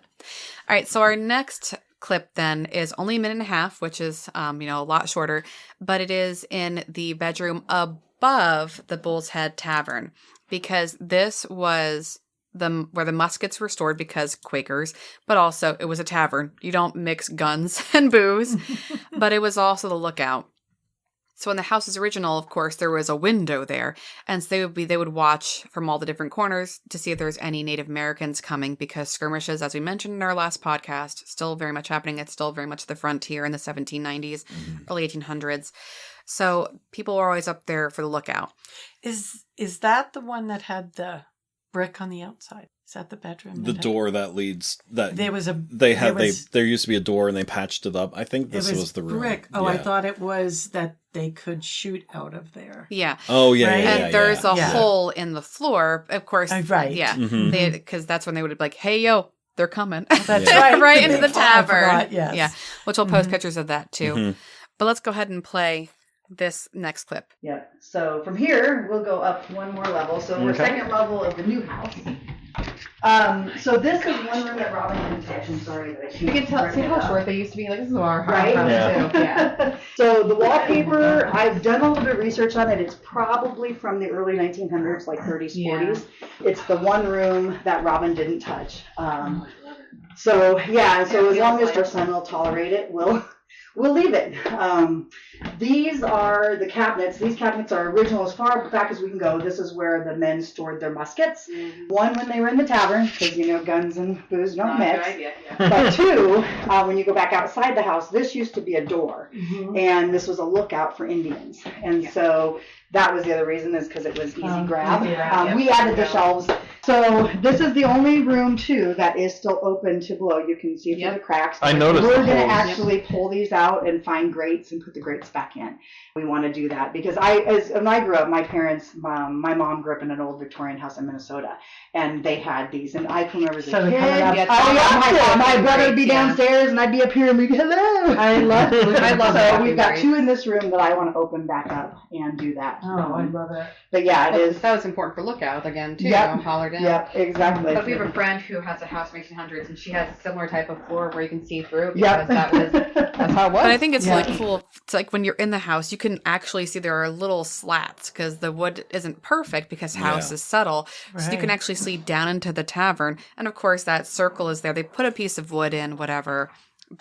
[SPEAKER 1] All right, so our next clip then is only a minute and a half, which is a lot shorter, but it is in the bedroom above the Bull's Head Tavern, because this was where the muskets were stored, because Quakers, but also it was a tavern. You don't mix guns and booze, but it was also the lookout. So in the house's original, of course, there was a window there, and so they would watch from all the different corners to see if there's any Native Americans coming, because skirmishes, as we mentioned in our last podcast, still very much happening. It's still very much the frontier in the 1790s, early 1800s. So people were always up there for the lookout.
[SPEAKER 3] Is that the one that had the brick on the outside? Is that the bedroom?
[SPEAKER 2] The door that leads that
[SPEAKER 3] There was a.
[SPEAKER 2] there used to be a door and they patched it up. I think this
[SPEAKER 3] it
[SPEAKER 2] was the room.
[SPEAKER 3] brick. Oh,
[SPEAKER 2] yeah.
[SPEAKER 3] I thought it was that they could shoot out of there.
[SPEAKER 1] Yeah.
[SPEAKER 2] Oh yeah,
[SPEAKER 3] Right?
[SPEAKER 2] yeah,
[SPEAKER 1] And there's a
[SPEAKER 3] Yeah.
[SPEAKER 1] hole in the floor, of course.
[SPEAKER 3] Right.
[SPEAKER 1] Yeah.
[SPEAKER 2] Mhm.
[SPEAKER 1] Because that's when they would be like, hey, yo, they're coming.
[SPEAKER 3] That's
[SPEAKER 2] Yeah.
[SPEAKER 3] right.
[SPEAKER 1] right
[SPEAKER 3] The
[SPEAKER 1] into the
[SPEAKER 3] big hall, I
[SPEAKER 1] tavern.
[SPEAKER 3] forgot, yes.
[SPEAKER 1] Yeah. Which we'll post pictures of that too.
[SPEAKER 2] Mhm.
[SPEAKER 1] But let's go ahead and play this next clip.
[SPEAKER 4] Yeah. So from here, we'll go up one more level. So we're
[SPEAKER 2] Okay.
[SPEAKER 4] second level of the new house. So this is one room that Robin didn't touch. I'm sorry that I
[SPEAKER 1] You can tell, see how short they used to be. Like, this is our
[SPEAKER 4] Right?
[SPEAKER 1] house
[SPEAKER 2] Yeah.
[SPEAKER 1] too. Yeah.
[SPEAKER 4] So the wallpaper, I've done a little bit of research on it. It's probably from the early 1900s, like 30s,
[SPEAKER 1] Yeah.
[SPEAKER 4] 40s. It's the one room that Robin didn't touch. So yeah, so as long as our son will tolerate it, we'll leave it. These are the cabinets. These cabinets are original as far back as we can go. This is where the men stored their muskets. One, when they were in the tavern, because guns and booze don't mix. But two, when you go back outside the house, this used to be a door, and this was a lookout for Indians. And so that was the other reason, is because it was easy grab. We added the shelves. So this is the only room too that is still open to blow. You can see through the cracks.
[SPEAKER 2] I noticed
[SPEAKER 4] We're
[SPEAKER 2] the
[SPEAKER 4] going to
[SPEAKER 2] holes.
[SPEAKER 4] actually pull these out and find grates and put the grates back in. We want to do that because when I grew up, my parents, my mom grew up in an old Victorian house in Minnesota, and they had these. And I can remember as a
[SPEAKER 3] So
[SPEAKER 4] kid,
[SPEAKER 3] coming up-
[SPEAKER 4] my brother would be downstairs and I'd be up here and be hello.
[SPEAKER 3] I love it.
[SPEAKER 1] I love
[SPEAKER 4] So
[SPEAKER 1] it.
[SPEAKER 4] we've got two in this room that I want to open back up and do that.
[SPEAKER 3] Oh, I love it.
[SPEAKER 4] But yeah, it is.
[SPEAKER 1] That was important for lookout again too.
[SPEAKER 4] Yep.
[SPEAKER 1] Hollered in.
[SPEAKER 4] Yep, exactly.
[SPEAKER 1] But we have a friend who has a house in the 1800s, and she has a similar type of floor where you can see through,
[SPEAKER 4] Yep.
[SPEAKER 1] because that's how But I think it's really cool. It's like when you're in the house, you can actually see there are little slats because the wood isn't perfect because house is subtle. So you can actually see down into the tavern. And of course, that circle is there. They put a piece of wood in, whatever.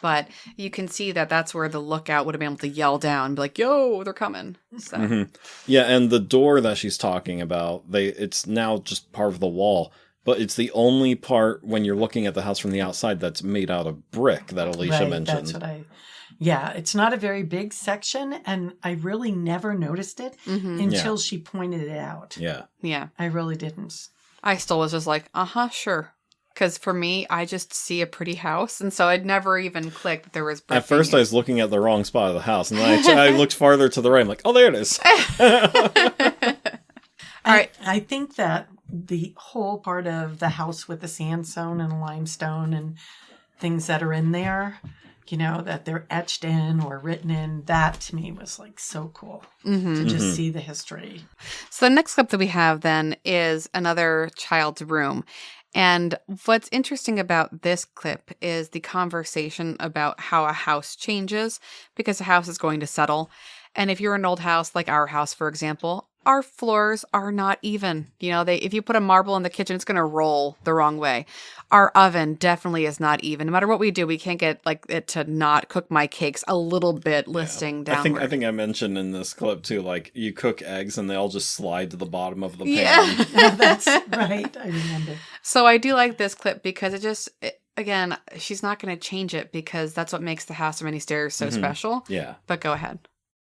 [SPEAKER 1] But you can see that that's where the lookout would have been able to yell down and be like, yo, they're coming. So.
[SPEAKER 2] Yeah, and the door that she's talking about, it's now just part of the wall. But it's the only part when you're looking at the house from the outside that's made out of brick that Alicia mentioned.
[SPEAKER 3] That's what Yeah, it's not a very big section, and I really never noticed it until she pointed it out.
[SPEAKER 2] Yeah.
[SPEAKER 3] I really didn't.
[SPEAKER 1] I still was just like, sure. Because for me, I just see a pretty house, and so I'd never even clicked that there was brick.
[SPEAKER 2] At first, I was looking at the wrong spot of the house, and then I looked farther to the right. I'm like, oh, there it is.
[SPEAKER 1] All right.
[SPEAKER 3] I think that the whole part of the house with the sandstone and limestone and things that are in there, that they're etched in or written in, that to me was like so cool to just see the history.
[SPEAKER 1] So the next clip that we have then is another child's room. And what's interesting about this clip is the conversation about how a house changes because a house is going to settle. And if you're an old house, like our house, for example, our floors are not even. If you put a marble in the kitchen, it's going to roll the wrong way. Our oven definitely is not even. No matter what we do, we can't get it to not cook my cakes a little bit listing downward.
[SPEAKER 2] I think I mentioned in this clip too, like you cook eggs and they all just slide to the bottom of the pan.
[SPEAKER 1] Yeah.
[SPEAKER 3] That's right. I remember.
[SPEAKER 1] So I do like this clip because again, she's not going to change it because that's what makes the House of Many Stairs so special.
[SPEAKER 2] Yeah.
[SPEAKER 1] But go ahead.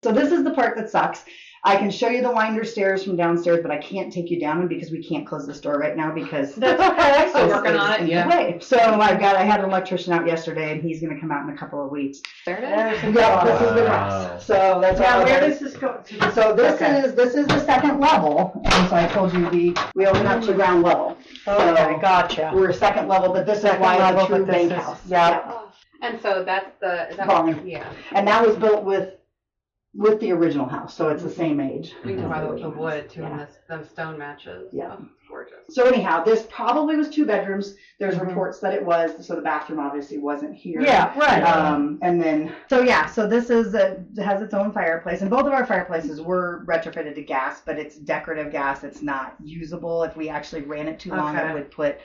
[SPEAKER 4] So this is the part that sucks. I can show you the winder stairs from downstairs, but I can't take you down them because we can't close this door right now because
[SPEAKER 5] that's okay. Still working on it.
[SPEAKER 4] Yeah. Way. So I had an electrician out yesterday, and he's going to come out in a couple of weeks.
[SPEAKER 5] There it is.
[SPEAKER 4] Yeah, this is the house. So that's
[SPEAKER 5] where does this go?
[SPEAKER 4] So this is the second level, and so I told you we open up to ground level.
[SPEAKER 5] Okay, gotcha.
[SPEAKER 4] We're second level, but this is why it's a true bank house.
[SPEAKER 5] Yeah. And so that's the
[SPEAKER 4] volume.
[SPEAKER 5] Yeah.
[SPEAKER 4] And that was built with the original house, so it's the same age.
[SPEAKER 5] We can buy the wood too, and them stone matches.
[SPEAKER 4] Yeah.
[SPEAKER 5] Oh, gorgeous.
[SPEAKER 4] So anyhow, this probably was 2 bedrooms. There's reports that it was, so the bathroom obviously wasn't here.
[SPEAKER 3] Yeah, right.
[SPEAKER 4] And then, so this it has its own fireplace, and both of our fireplaces were retrofitted to gas, but it's decorative gas. It's not usable. If we actually ran it too long, it would put,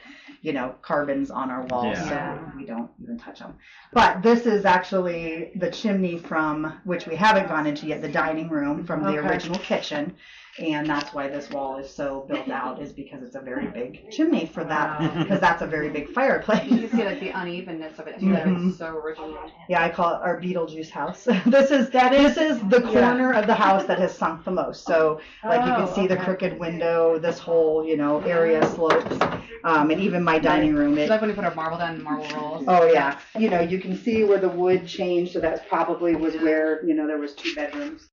[SPEAKER 4] carbons on our walls, so we don't even touch them. But this is actually the chimney from, which we haven't gone into yet, the dining room from the original kitchen. And that's why this wall is so built out, is because it's a very big chimney for that, because that's a very big fireplace.
[SPEAKER 5] You can see the unevenness of it too. It's so original.
[SPEAKER 4] Yeah, I call it our Beetlejuice house. This is the corner of the house that has sunk the most. So you can see the crooked window, this whole area slopes, and even my dining room.
[SPEAKER 5] Like when we put our marble down in marble rolls.
[SPEAKER 4] Oh yeah, you can see where the wood changed. So that's probably was where there was 2 bedrooms.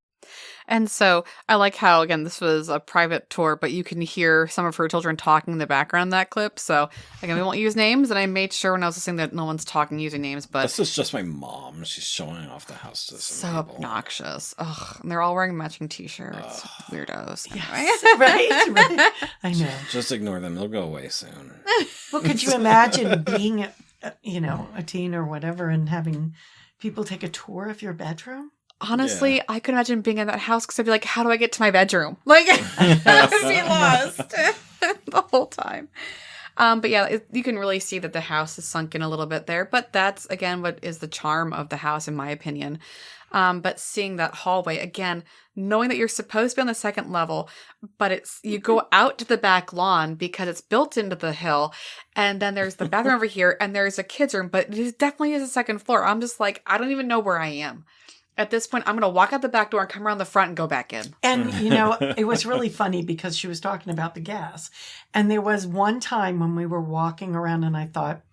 [SPEAKER 1] And so I like how, again, this was a private tour, but you can hear some of her children talking in the background in that clip. So, again, we won't use names, and I made sure when I was listening that no one's talking using names. But
[SPEAKER 2] this is just my mom. She's showing off the house to some people.
[SPEAKER 1] Obnoxious. Ugh, and they're all wearing matching T-shirts. Weirdos.
[SPEAKER 3] Yes, right. I know.
[SPEAKER 2] Just ignore them. They'll go away soon.
[SPEAKER 3] Well, could you imagine being, a teen or whatever and having people take a tour of your bedroom?
[SPEAKER 1] Honestly, I could imagine being in that house because I'd be like, how do I get to my bedroom? Like, I would be lost the whole time. But yeah, you can really see that the house is sunk in a little bit there. But that's, again, what is the charm of the house, in my opinion. But seeing that hallway, again, knowing that you're supposed to be on the second level, but you go out to the back lawn because it's built into the hill. And then there's the bathroom over here, and there's a kid's room, but it definitely is a second floor. I'm just like, I don't even know where I am. At this point, I'm going to walk out the back door and come around the front and go back in.
[SPEAKER 3] And, it was really funny because she was talking about the gas. And there was one time when we were walking around and I thought,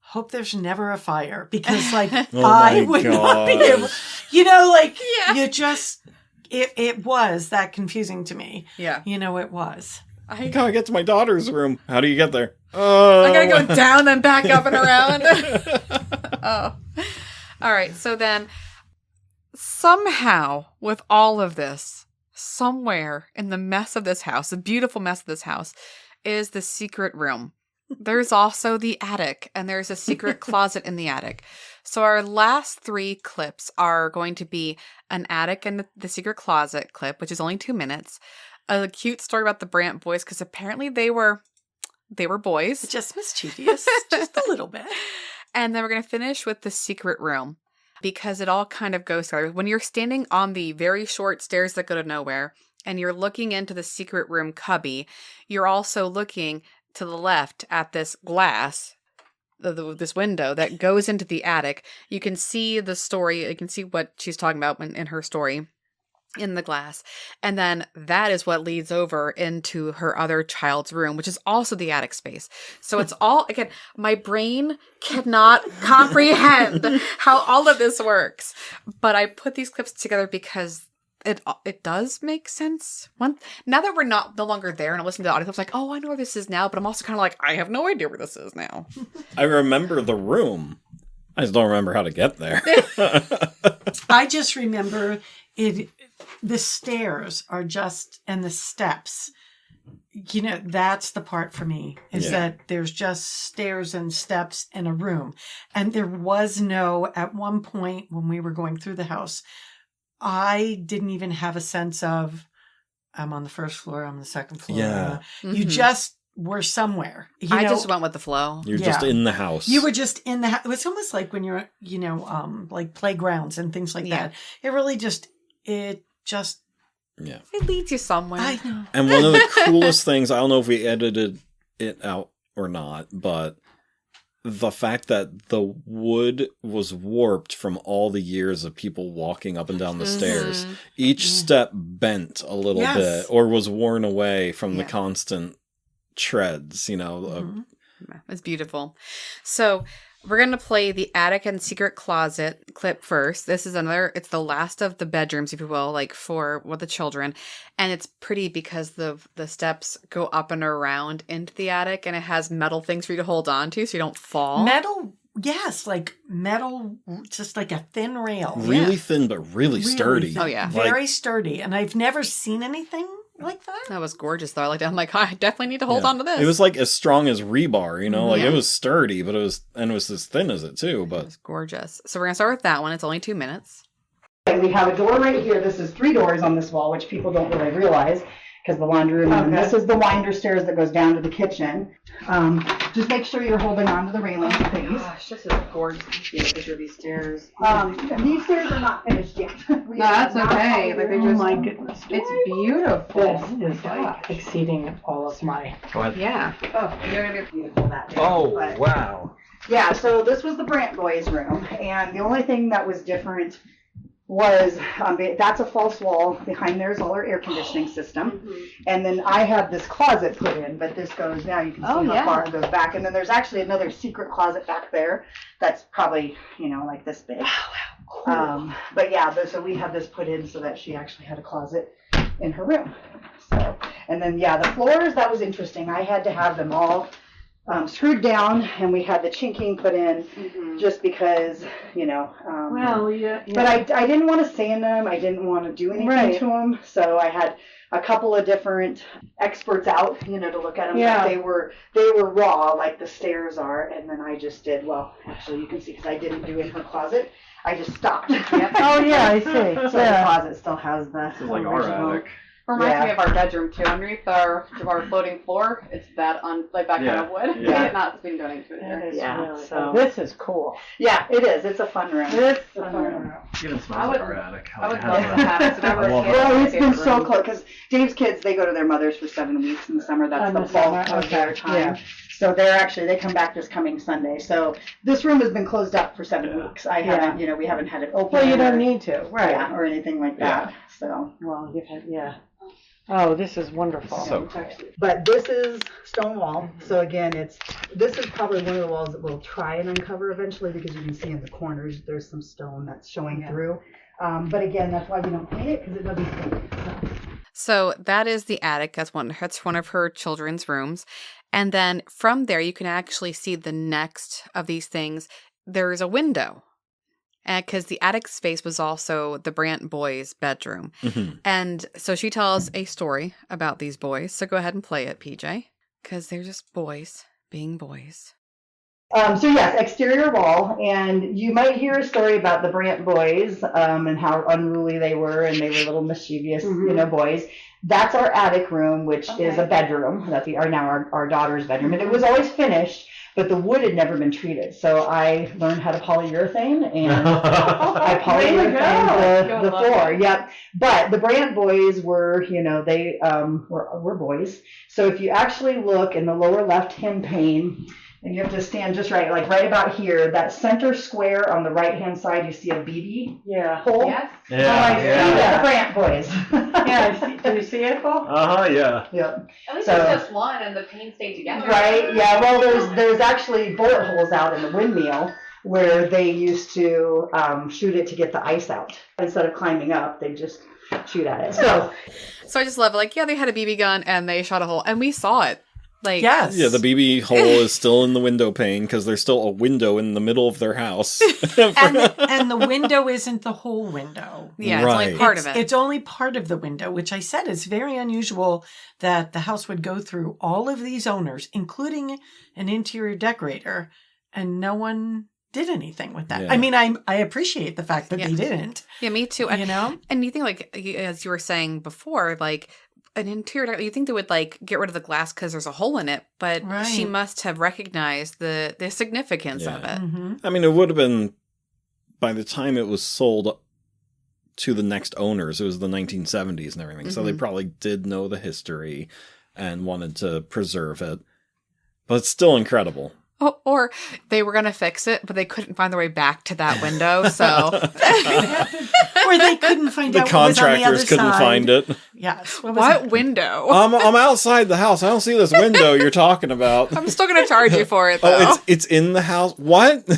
[SPEAKER 3] hope there's never a fire. Because, I would not be able, you just, it was that confusing to me.
[SPEAKER 1] Yeah.
[SPEAKER 3] It was.
[SPEAKER 2] I gotta get to my daughter's room. How do you get there?
[SPEAKER 1] I gotta go down, then back up and around. Oh. All right, so then... Somehow, with all of this, somewhere in the mess of this house, the beautiful mess of this house, is the secret room. there's also the attic, and there's a secret closet in the attic. So our last 3 clips are going to be an attic and the secret closet clip, which is only 2 minutes. A cute story about the Brant boys, because apparently they were boys.
[SPEAKER 3] Just mischievous, just a little bit.
[SPEAKER 1] And then we're going to finish with the secret room, because it all kind of goes together. When you're standing on the very short stairs that go to nowhere, and you're looking into the secret room cubby, you're also looking to the left at this glass, this window that goes into the attic. You can see the story. You can see what she's talking about in her story in the glass. And then that is what leads over into her other child's room, which is also the attic space. So it's all, again, my brain cannot comprehend how all of this works. But I put these clips together because it does make sense. Now that we're no longer there and I'm listening to the audio clips, like, oh, I know where this is now, but I'm also kind of like, I have no idea where this is now.
[SPEAKER 2] I remember the room. I just don't remember how to get there.
[SPEAKER 3] I just remember it. The stairs are just, and the steps, you know, that's the part for me, is that there's just stairs and steps in a room. And there was no, at one point when we were going through the house, I didn't even have a sense of, I'm on the first floor, I'm on the second floor.
[SPEAKER 2] Yeah.
[SPEAKER 3] You just were somewhere.
[SPEAKER 1] I just went with the flow.
[SPEAKER 2] You're just in the house.
[SPEAKER 3] You were just in the house. It was almost like when you're, you know, like playgrounds and things like that. It really just, it
[SPEAKER 1] leads you somewhere.
[SPEAKER 3] I know.
[SPEAKER 2] And one of the coolest things, I don't know if we edited it out or not, but the fact that the wood was warped from all the years of people walking up and down the stairs. Each step bent a little bit or was worn away from the constant treads, you know.
[SPEAKER 1] It's beautiful. So we're going to play the attic and secret closet clip first. This is it's the last of the bedrooms, if you will, like with the children. And it's pretty because the steps go up and around into the attic, and it has metal things for you to hold on to so you don't fall.
[SPEAKER 3] Metal, yes, like metal, just like a thin rail.
[SPEAKER 2] Really thin, but really sturdy.
[SPEAKER 3] Thin.
[SPEAKER 1] Oh, yeah.
[SPEAKER 3] Very sturdy. And I've never seen anything like that.
[SPEAKER 1] That was gorgeous, though. I'm like, I definitely need to hold on to this.
[SPEAKER 2] It was like as strong as rebar, you know, like it was sturdy, but it was as thin as it too. But
[SPEAKER 1] it was gorgeous. So we're gonna start with that one. It's only 2 minutes.
[SPEAKER 4] And we have a door right here. This is 3 doors on this wall, which people don't really realize because the laundry room. And this is the winder stairs that goes down to the kitchen. Just make sure you're holding on to the railing, please.
[SPEAKER 5] Gosh, this is gorgeous. I see a picture of these stairs.
[SPEAKER 4] These stairs are not finished yet.
[SPEAKER 5] No, that's okay. Like,
[SPEAKER 3] Oh my goodness.
[SPEAKER 5] It's beautiful.
[SPEAKER 3] This is like exceeding all of my.
[SPEAKER 2] go ahead.
[SPEAKER 5] Yeah.
[SPEAKER 4] Oh, you're going to be beautiful that day.
[SPEAKER 2] Oh,
[SPEAKER 4] But,
[SPEAKER 2] wow.
[SPEAKER 4] yeah, so this was the Brant boys' room. And the only thing that was different was that's a false wall. Behind there is all our air conditioning system. And then I have this closet put in, but this goes now. You can see how far it goes back. And then there's actually another secret closet back there that's probably, you know, like this big. Cool. But yeah, so we had this put in so that she actually had a closet in her room. So, and then, yeah, the floors, that was interesting. I had to have them all screwed down, and we had the chinking put in just because, you know. But I didn't want to sand them. I didn't want to do anything to them. So I had a couple of different experts out, you know, to look at them. Yeah. They were raw, like the stairs are. And then I just did, well, actually, you can see because I didn't do in her closet. I just stopped.
[SPEAKER 3] Oh, yeah, I see.
[SPEAKER 4] So the closet still has the
[SPEAKER 2] Like
[SPEAKER 4] original.
[SPEAKER 2] our attic.
[SPEAKER 5] Reminds me of our bedroom too. Underneath our floating floor, it's that kind of wood.
[SPEAKER 4] Yeah.
[SPEAKER 5] Not been donated to it there.
[SPEAKER 3] Really
[SPEAKER 4] so
[SPEAKER 3] this is cool.
[SPEAKER 4] Yeah, it is. It's a fun room.
[SPEAKER 3] It's
[SPEAKER 4] a fun room.
[SPEAKER 2] It even smells like our attic.
[SPEAKER 5] I would love to have it. So never
[SPEAKER 4] Well, it's been so close because Dave's kids, they go to their mothers for 7 weeks in the summer. That's the bulk of their time. Yeah. So they come back this coming Sunday. So this room has been closed up for 7 weeks. I haven't, you know, we haven't had it open.
[SPEAKER 3] Well, you don't need to, right?
[SPEAKER 4] Yeah, or anything like that. So.
[SPEAKER 3] Well, you've had, Oh, this is wonderful.
[SPEAKER 2] So cool.
[SPEAKER 4] But this is stone wall. So again, this is probably one of the walls that we'll try and uncover eventually because you can see in the corners there's some stone that's showing through. But again, that's why we don't paint it because it doesn't fit.
[SPEAKER 1] So that is the attic. That's one of her children's rooms. And then from there, you can actually see the next of these things. There's a window. Because the attic space was also the Brant boys' bedroom. And so she tells a story about these boys. So go ahead and play it, PJ. Because they're just boys Being boys.
[SPEAKER 4] So yes, exterior wall, and you might hear a story about the Brant boys and how unruly they were, and they were little mischievous, boys. That's our attic room, which is a bedroom. That's our daughter's bedroom, and it was always finished, but the wood had never been treated. So I learned how to polyurethane, and I polyurethaned the floor. Yep. But the Brant boys were, they were boys. So if you actually look in the lower left-hand pane. And you have to stand just right, like right about here. That center square on the right-hand side, you see a BB hole?
[SPEAKER 5] Yes.
[SPEAKER 4] The Brant boys.
[SPEAKER 3] Do you see it, Paul?
[SPEAKER 2] Yeah.
[SPEAKER 4] Yep.
[SPEAKER 5] At least it's just one, and the paint stayed together.
[SPEAKER 4] Right, yeah. Well, there's actually bullet holes out in the windmill where they used to shoot it to get the ice out. Instead of climbing up, they just shoot at it. So
[SPEAKER 1] I just love it. They had a BB gun, and they shot a hole, and we saw it.
[SPEAKER 3] Yes.
[SPEAKER 2] Yeah, the BB hole is still in the window pane because there's still a window in the middle of their house.
[SPEAKER 3] and the window isn't the whole window.
[SPEAKER 1] Yeah, it's only part of it.
[SPEAKER 3] It's only part of the window, which I said is very unusual that the house would go through all of these owners, including an interior decorator, and no one did anything with that.
[SPEAKER 2] Yeah.
[SPEAKER 3] I mean, I appreciate the fact that they didn't.
[SPEAKER 1] Yeah, me too. And you think, as you were saying before, an interior, you think they would get rid of the glass because there's a hole in it, but she must have recognized the significance of it.
[SPEAKER 3] Mm-hmm.
[SPEAKER 2] I mean, it would have been, by the time it was sold to the next owners, it was the 1970s and everything, so they probably did know the history and wanted to preserve it. But it's still incredible.
[SPEAKER 1] Oh, or they were going to fix it, but they couldn't find their way back to that window, so...
[SPEAKER 3] Or they couldn't find out what was on the other
[SPEAKER 2] contractors couldn't find it.
[SPEAKER 3] Yes.
[SPEAKER 1] What window?
[SPEAKER 2] I'm outside the house. I don't see this window you're talking about.
[SPEAKER 1] I'm still going to charge you for it, though.
[SPEAKER 2] Oh, it's in the house? What?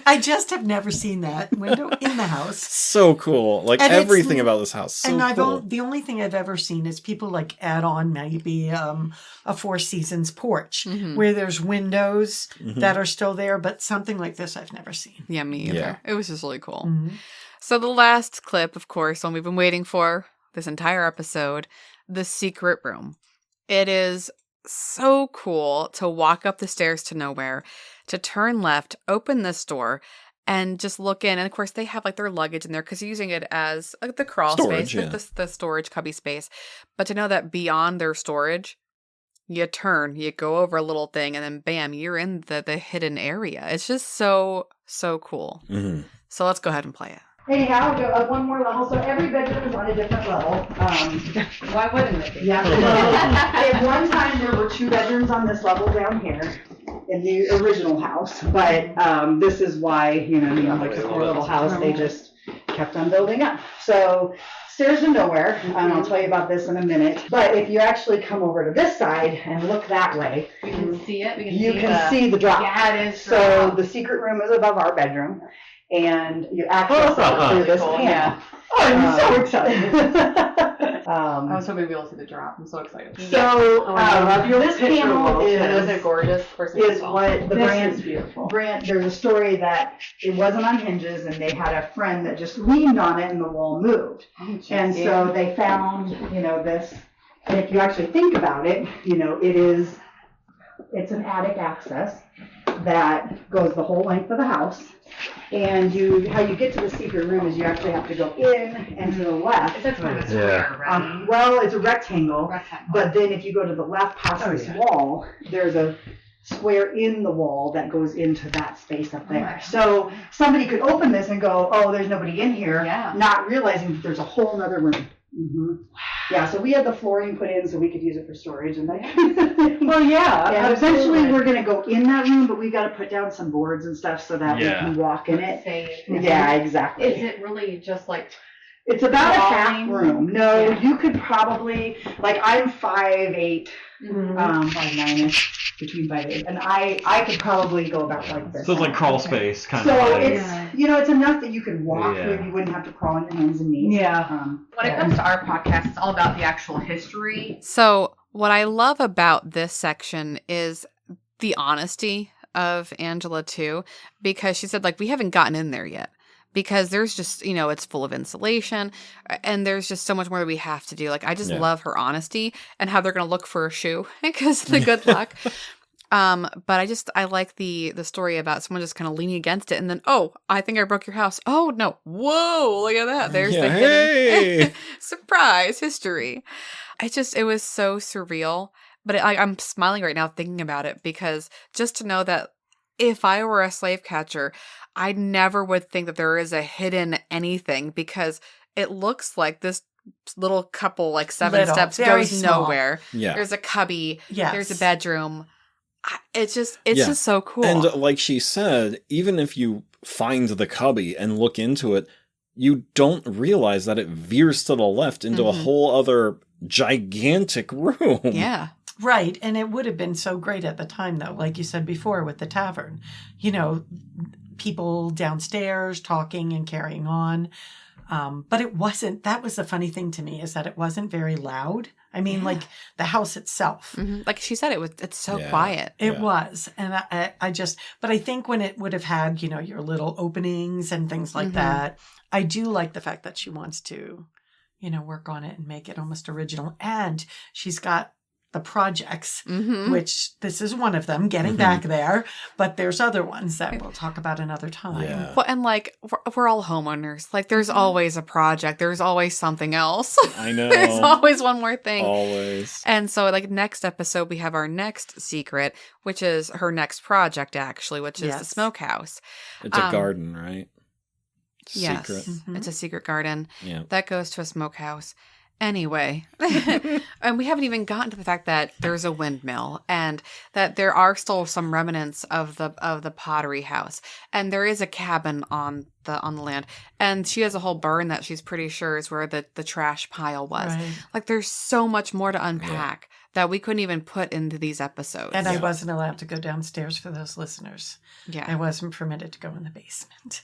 [SPEAKER 3] I just have never seen that window in the house.
[SPEAKER 2] So cool. And everything about this house. So cool.
[SPEAKER 3] The only thing I've ever seen is people add on maybe a Four Seasons porch where there's windows that are still there, but something like this I've never seen.
[SPEAKER 1] Yeah, me either.
[SPEAKER 2] Yeah.
[SPEAKER 1] It was just really cool.
[SPEAKER 3] Mm-hmm.
[SPEAKER 1] So the last clip, of course, one we've been waiting for this entire episode, the secret room. It is so cool to walk up the stairs to nowhere, to turn left, open this door, and just look in. And of course, they have their luggage in there because they're using it as the crawl
[SPEAKER 2] storage,
[SPEAKER 1] space, the storage cubby space. But to know that beyond their storage, you turn, you go over a little thing, and then bam, you're in the hidden area. It's just so cool.
[SPEAKER 2] Mm-hmm.
[SPEAKER 1] So let's go ahead and play it.
[SPEAKER 4] anyhow, go up one more level. So every bedroom is on a different level.
[SPEAKER 5] Why wouldn't it be?
[SPEAKER 4] Yeah. At one time, there were 2 bedrooms on this level down here in the original house. But this is why, like the poor little house, they just kept on building up. So stairs to nowhere, and I'll tell you about this in a minute. But if you actually come over to this side and look that way,
[SPEAKER 5] you can see it.
[SPEAKER 4] You can see the drop.
[SPEAKER 5] Yeah, it is.
[SPEAKER 4] So the secret room is above our bedroom, and you access it through this panel.
[SPEAKER 5] Yeah.
[SPEAKER 4] Oh, I'm so excited.
[SPEAKER 5] I was hoping to be able to see the drop. I'm so excited.
[SPEAKER 4] So this panel
[SPEAKER 5] Isn't it gorgeous?
[SPEAKER 4] is what the
[SPEAKER 5] This is beautiful.
[SPEAKER 4] Brant, there's a story that it wasn't on hinges, and they had a friend that just leaned on it, and the wall moved. And so they found, this. And if you actually think about it, it's an attic access that goes the whole length of the house. And how you get to the secret room is you actually have to go in and to the left.
[SPEAKER 5] It's kind of a square, right?
[SPEAKER 4] Well, it's a rectangle. But then if you go to the left past this wall, there's a square in the wall that goes into that space up there. So somebody could open this and go, oh, there's nobody in here, not realizing that there's a whole other room. Mm-hmm. Yeah, so we had the flooring put in so we could use it for storage, and
[SPEAKER 3] Well, yeah.
[SPEAKER 4] And eventually we're going to go in that room, but we've got to put down some boards and stuff so that we can walk in it. Yeah, exactly.
[SPEAKER 5] Is it really just
[SPEAKER 4] It's about a half room. No, you could probably, I'm 5'8", 5'9", between 5'8", and I could probably go about like this.
[SPEAKER 6] So it's like crawl space kind of.
[SPEAKER 4] So it's it's enough that you could walk through. You wouldn't have to crawl on your hands and knees.
[SPEAKER 5] Yeah. When it comes to our podcast, it's all about the actual history.
[SPEAKER 1] So what I love about this section is the honesty of Angela too, because she said we haven't gotten in there yet. because there's just, it's full of insulation and there's just so much more that we have to do. Like, I just love her honesty and how they're going to look for a shoe because of the good luck. But I like the story about someone just kind of leaning against it and then, oh, I think I broke your house. Oh no. Whoa, look at that. There's the hidden surprise history. It was so surreal, but I'm smiling right now thinking about it because just to know that if I were a slave catcher, I never would think that there is a hidden anything because it looks like this little couple, like 7 steps goes
[SPEAKER 3] small.
[SPEAKER 1] Nowhere.
[SPEAKER 2] Yeah.
[SPEAKER 1] There's a cubby.
[SPEAKER 3] Yes.
[SPEAKER 1] There's a bedroom. It's just so cool.
[SPEAKER 2] And like she said, even if you find the cubby and look into it, you don't realize that it veers to the left into a whole other gigantic room.
[SPEAKER 1] Yeah.
[SPEAKER 3] Right. And it would have been so great at the time, though, like you said before with the tavern. People downstairs talking and carrying on. But it wasn't, that was the funny thing to me, is that it wasn't very loud. I mean, like the house itself.
[SPEAKER 1] Mm-hmm. Like she said, it's so quiet.
[SPEAKER 3] It was. And but I think when it would have had, your little openings and things like that, I do like the fact that she wants to, work on it and make it almost original. And she's got the projects, which this is one of them, getting back there, but there's other ones that we'll talk about another time.
[SPEAKER 2] Yeah.
[SPEAKER 1] Well, and like we're all homeowners. Like there's always a project. There's always something else.
[SPEAKER 2] I know.
[SPEAKER 1] There's always one more thing.
[SPEAKER 2] Always.
[SPEAKER 1] And so like next episode, we have our next secret, which is her next project actually, which is the smokehouse.
[SPEAKER 2] It's a garden, right?
[SPEAKER 1] Yes.
[SPEAKER 2] Secret.
[SPEAKER 1] It's a secret garden.
[SPEAKER 2] Yeah.
[SPEAKER 1] That goes to a smokehouse. Anyway, and we haven't even gotten to the fact that there's a windmill and that there are still some remnants of the pottery house, and there is a cabin on the land, and she has a whole burn that she's pretty sure is where the trash pile was.
[SPEAKER 3] Right.
[SPEAKER 1] Like there's so much more to unpack that we couldn't even put into these episodes.
[SPEAKER 3] And I wasn't allowed to go downstairs for those listeners.
[SPEAKER 1] Yeah.
[SPEAKER 3] I wasn't permitted to go in the basement.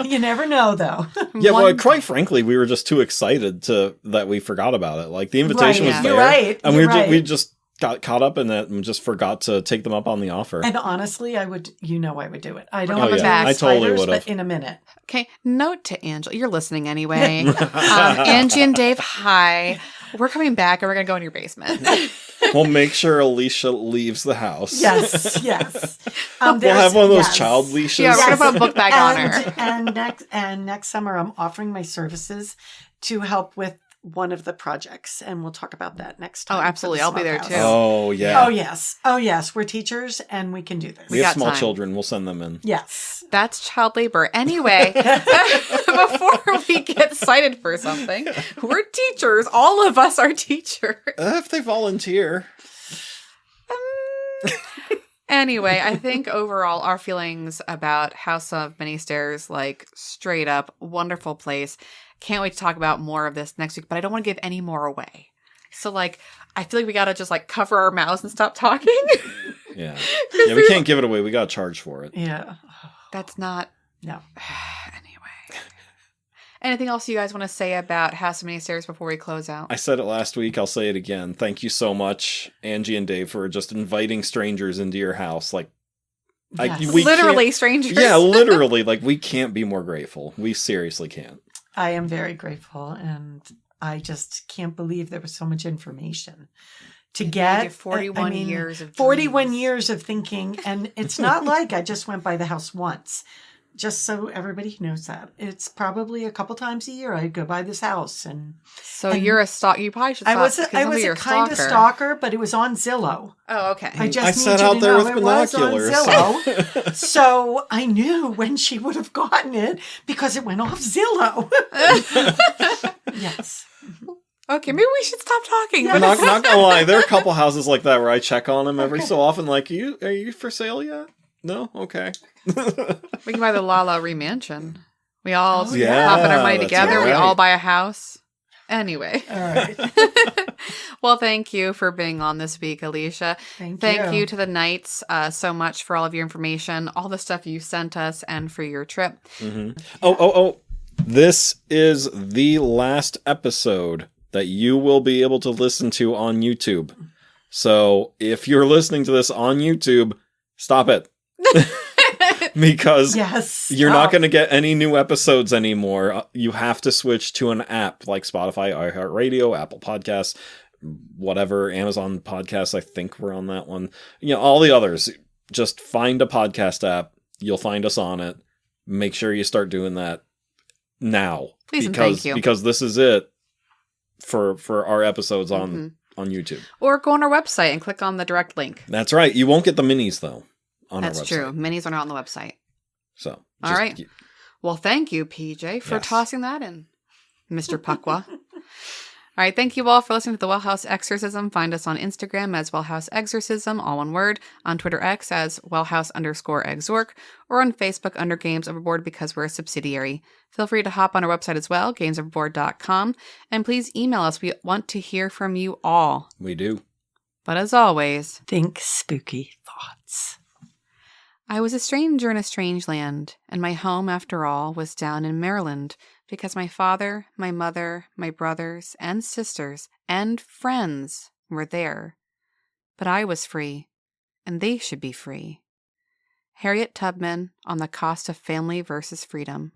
[SPEAKER 3] You never know, though.
[SPEAKER 2] Yeah, well, quite frankly, we were just too excited that we forgot about it. Like the invitation was there,
[SPEAKER 3] You're right.
[SPEAKER 2] and
[SPEAKER 3] You're
[SPEAKER 2] we just got caught up in it and just forgot to take them up on the offer.
[SPEAKER 3] And honestly, I would do it. I don't
[SPEAKER 1] coming
[SPEAKER 3] do
[SPEAKER 1] back.
[SPEAKER 2] I totally
[SPEAKER 3] spiders,
[SPEAKER 2] would have.
[SPEAKER 3] but in a minute.
[SPEAKER 1] Okay, note to Angela. You're listening anyway. Angie and Dave, hi. We're coming back and we're going to go in your basement.
[SPEAKER 2] We'll make sure Alicia leaves the house.
[SPEAKER 3] Yes, yes.
[SPEAKER 2] We'll have one of those child leashes.
[SPEAKER 1] Yeah, we're going to put a book bag on her.
[SPEAKER 3] And next summer, I'm offering my services to help with one of the projects, and we'll talk about that next time.
[SPEAKER 1] Oh, absolutely. I'll be there too.
[SPEAKER 2] Oh, yeah.
[SPEAKER 3] Oh, yes. We're teachers, and we can do this.
[SPEAKER 2] We have
[SPEAKER 1] got
[SPEAKER 2] small
[SPEAKER 1] time.
[SPEAKER 2] children. We'll send them in.
[SPEAKER 3] Yes.
[SPEAKER 1] That's child labor. Anyway, before we get cited for something, we're teachers. All of us are teachers.
[SPEAKER 2] If they volunteer.
[SPEAKER 1] Anyway, I think overall our feelings about House of Many Stairs, like straight up, wonderful place. Can't wait to talk about more of this next week, but I don't want to give any more away. So like, I feel like we got to just like cover our mouths and stop talking.
[SPEAKER 2] Yeah. Yeah, we can't give it away. We got to charge for it.
[SPEAKER 3] Yeah.
[SPEAKER 1] That's not...
[SPEAKER 3] No.
[SPEAKER 1] Anyway. Anything else you guys want to say about House of Many Stairs before we close out?
[SPEAKER 2] I said it last week. I'll say it again. Thank you so much, Angie and Dave, for just inviting strangers into your house. Like,
[SPEAKER 3] Yes.
[SPEAKER 2] we
[SPEAKER 1] literally
[SPEAKER 2] can't-
[SPEAKER 1] strangers.
[SPEAKER 2] Yeah, literally. Like, we can't be more grateful. We seriously can't.
[SPEAKER 3] I am very grateful, and I just can't believe there was so much information to get.
[SPEAKER 1] 41 years of
[SPEAKER 3] 41
[SPEAKER 1] dreams.
[SPEAKER 3] years of thinking, and it's not like I just went by the house once. Just so everybody knows that. It's probably a couple times a year I go by this house.
[SPEAKER 1] So you're a stalker. You probably should stop.
[SPEAKER 3] I was
[SPEAKER 1] because
[SPEAKER 3] a kind of stalker, but it was on Zillow.
[SPEAKER 1] Oh, okay.
[SPEAKER 3] I just
[SPEAKER 2] I
[SPEAKER 3] need
[SPEAKER 2] sat
[SPEAKER 3] you
[SPEAKER 2] out
[SPEAKER 3] to
[SPEAKER 2] there
[SPEAKER 3] know
[SPEAKER 2] with
[SPEAKER 3] it was on
[SPEAKER 2] binoculars.
[SPEAKER 3] Zillow. So I knew when she would have gotten it because it went off Zillow. Yes.
[SPEAKER 1] Okay, maybe we should stop talking.
[SPEAKER 3] Yeah.
[SPEAKER 2] Not gonna lie, there are a couple houses like that where I check on them every so often. Like, are you for sale yet? No? Okay.
[SPEAKER 1] We can buy the La La Remansion. We all
[SPEAKER 3] Oh,
[SPEAKER 2] yeah,
[SPEAKER 1] pop in our money
[SPEAKER 2] that's
[SPEAKER 1] together. We
[SPEAKER 2] right.
[SPEAKER 1] all buy a house. Anyway.
[SPEAKER 3] All right.
[SPEAKER 1] Well, thank you for being on this week, Alicia. Thank you to the Knights so much for all of your information, all the stuff you sent us, and for your trip.
[SPEAKER 2] Mm-hmm. Oh. This is the last episode that you will be able to listen to on YouTube. So if you're listening to this on YouTube, stop it. because
[SPEAKER 3] Yes.
[SPEAKER 2] you're not going to get any new episodes anymore. You have to switch to an app like Spotify, iHeartRadio, Apple Podcasts, whatever, Amazon Podcasts. I think we're on that one. All the others. Just find a podcast app. You'll find us on it. Make sure you start doing that now.
[SPEAKER 1] Please and thank you.
[SPEAKER 2] Because this is it for our episodes on YouTube.
[SPEAKER 1] Or go on our website and click on the direct link.
[SPEAKER 2] That's right. You won't get the minis, though, on our website. That's
[SPEAKER 1] true. Minis are not on the website.
[SPEAKER 2] So,
[SPEAKER 1] all right. Well, thank you, PJ, for tossing that in, Mr. Puckwa. All right, thank you all for listening to the Well House Exorcism. Find us on Instagram as Well House Exorcism, all one word, on Twitter X as wellhouse_exorc, or on Facebook under Games Overboard because we're a subsidiary. Feel free to hop on our website as well, gamesoverboard.com, and please email us. We want to hear from you all.
[SPEAKER 2] We do.
[SPEAKER 1] But as always,
[SPEAKER 3] think spooky thoughts.
[SPEAKER 1] I was a stranger in a strange land, and my home, after all, was down in Maryland, because my father, my mother, my brothers and sisters and friends were there. But I was free, and they should be free. Harriet Tubman on the Cost of Family versus Freedom.